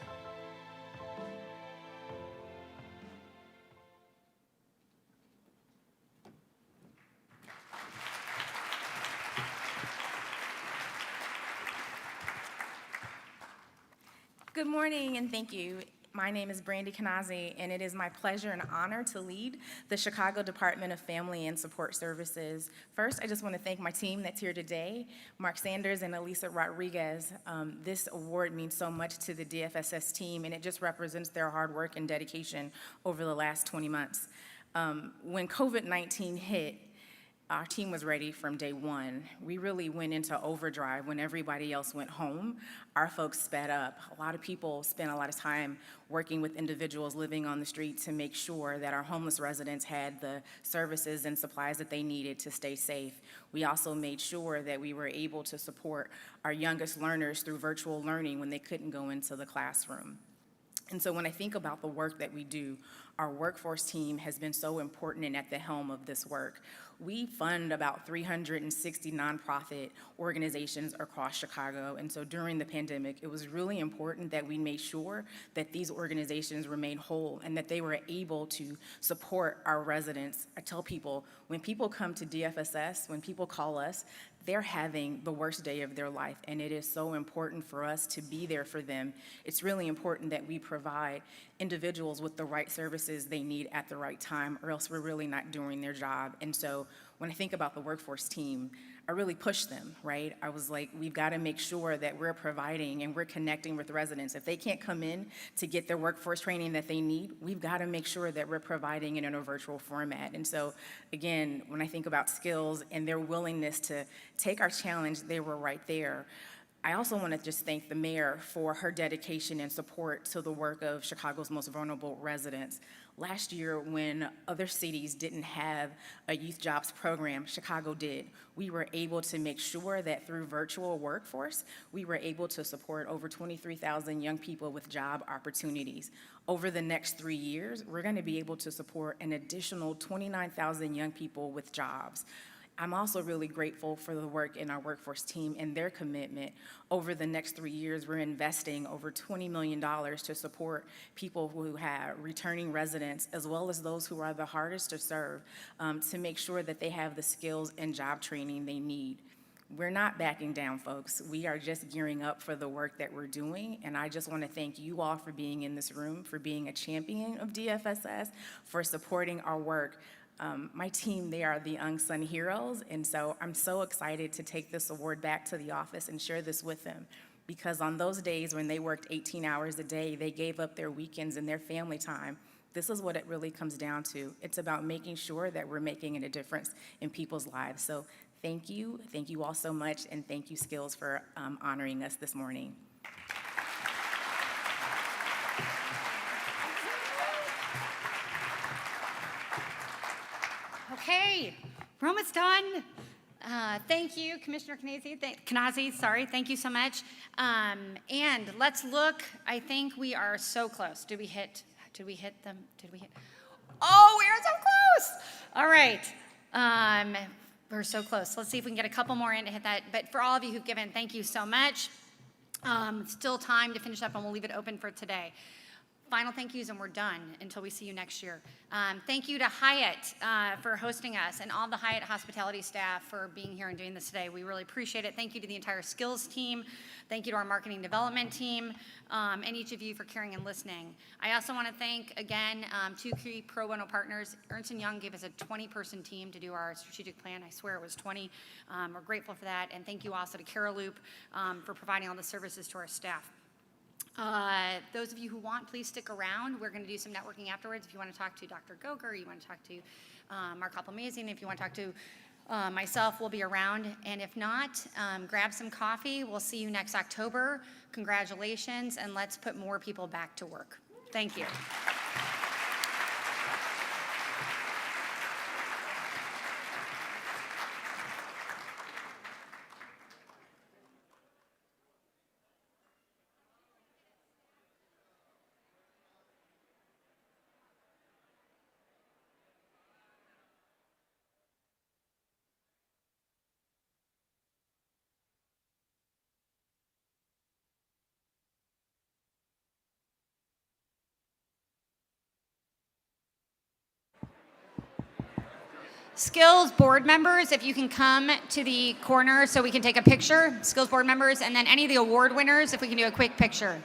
Good morning and thank you. My name is Brandy Kanazi, and it is my pleasure and honor to lead the Chicago Department of Family and Support Services. First, I just want to thank my team that's here today, Mark Sanders and Elisa Rodriguez. This award means so much to the DFSS team, and it just represents their hard work and dedication over the last 20 months. When COVID-19 hit, Our team was ready from day one. We really went into overdrive when everybody else went home. Our folks sped up. A lot of people spent a lot of time working with individuals living on the street to make sure that our homeless residents had the services and supplies that they needed to stay safe. We also made sure that we were able to support our youngest learners through virtual learning when they couldn't go into the classroom. And so when I think about the work that we do, our workforce team has been so important and at the helm of this work. We fund about 360 nonprofit organizations across Chicago, and so during the pandemic, it was really important that we made sure that these organizations remained whole and that they were able to support our residents. I tell people, when people come to DFSS, when people call us, they're having the worst day of their life, and it is so important for us to be there for them. It's really important that we provide individuals with the right services they need at the right time, or else we're really not doing their job. And so when I think about the workforce team, I really pushed them, right? I was like, we've got to make sure that we're providing and we're connecting with residents. If they can't come in to get their workforce training that they need, we've got to make sure that we're providing it in a virtual format. And so, again, when I think about skills and their willingness to take our challenge, they were right there. I also want to just thank the mayor for her dedication and support to the work of Chicago's most vulnerable residents. Last year, when other cities didn't have a youth jobs program, Chicago did. We were able to make sure that through virtual workforce, we were able to support over 23,000 young people with job opportunities. Over the next 3 years, we're going to be able to support an additional 29,000 young people with jobs. I'm also really grateful for the work in our workforce team and their commitment. Over the next 3 years, we're investing over $20 million to support people who have returning residents, as well as those who are the hardest to serve, to make sure that they have the skills and job training they need. We're not backing down, folks. We are just gearing up for the work that we're doing, and I just want to thank you all for being in this room, for being a champion of DFSS, for supporting our work. My team, they are the unsung heroes, and so I'm so excited to take this award back to the office and share this with them, because on those days when they worked 18 hours a day, they gave up their weekends and their family time. This is what it really comes down to. It's about making sure that we're making a difference in people's lives. So thank you all so much, and thank you, Skills, for honoring us this morning. Okay, we're almost done. Thank you, Commissioner Knazy, sorry, thank you so much. And let's look, I think we are so close. Did we hit them? Oh, we are so close. All right, we're so close. Let's see if we can get a couple more in to hit that. But for all of you who've given, thank you so much. Still time to finish up, and we'll leave it open for today. Final thank yous, and we're done until we see you next year. Thank you to Hyatt for hosting us, and all the Hyatt hospitality staff for being here and doing this today. We really appreciate it. Thank you to the entire skills team. Thank you to our marketing development team, and each of you for caring and listening. I also want to thank, again, two key pro bono partners. Ernst & Young gave us a 20-person team to do our strategic plan. I swear it was 20. We're grateful for that. And thank you also to Caraloop for providing all the services to our staff. Those of you who want, please stick around. We're going to do some networking afterwards. If you want to talk to Dr. Goger, you want to talk to Mark Hoppelmazian, if you want to talk to myself, we'll be around. And if not, grab some coffee. We'll see you next October. Congratulations, and let's put more people back to work. Thank you. Skills board members, if you can come to the corner so we can take a picture. Skills board members, and then any of the award winners, if we can do a quick picture.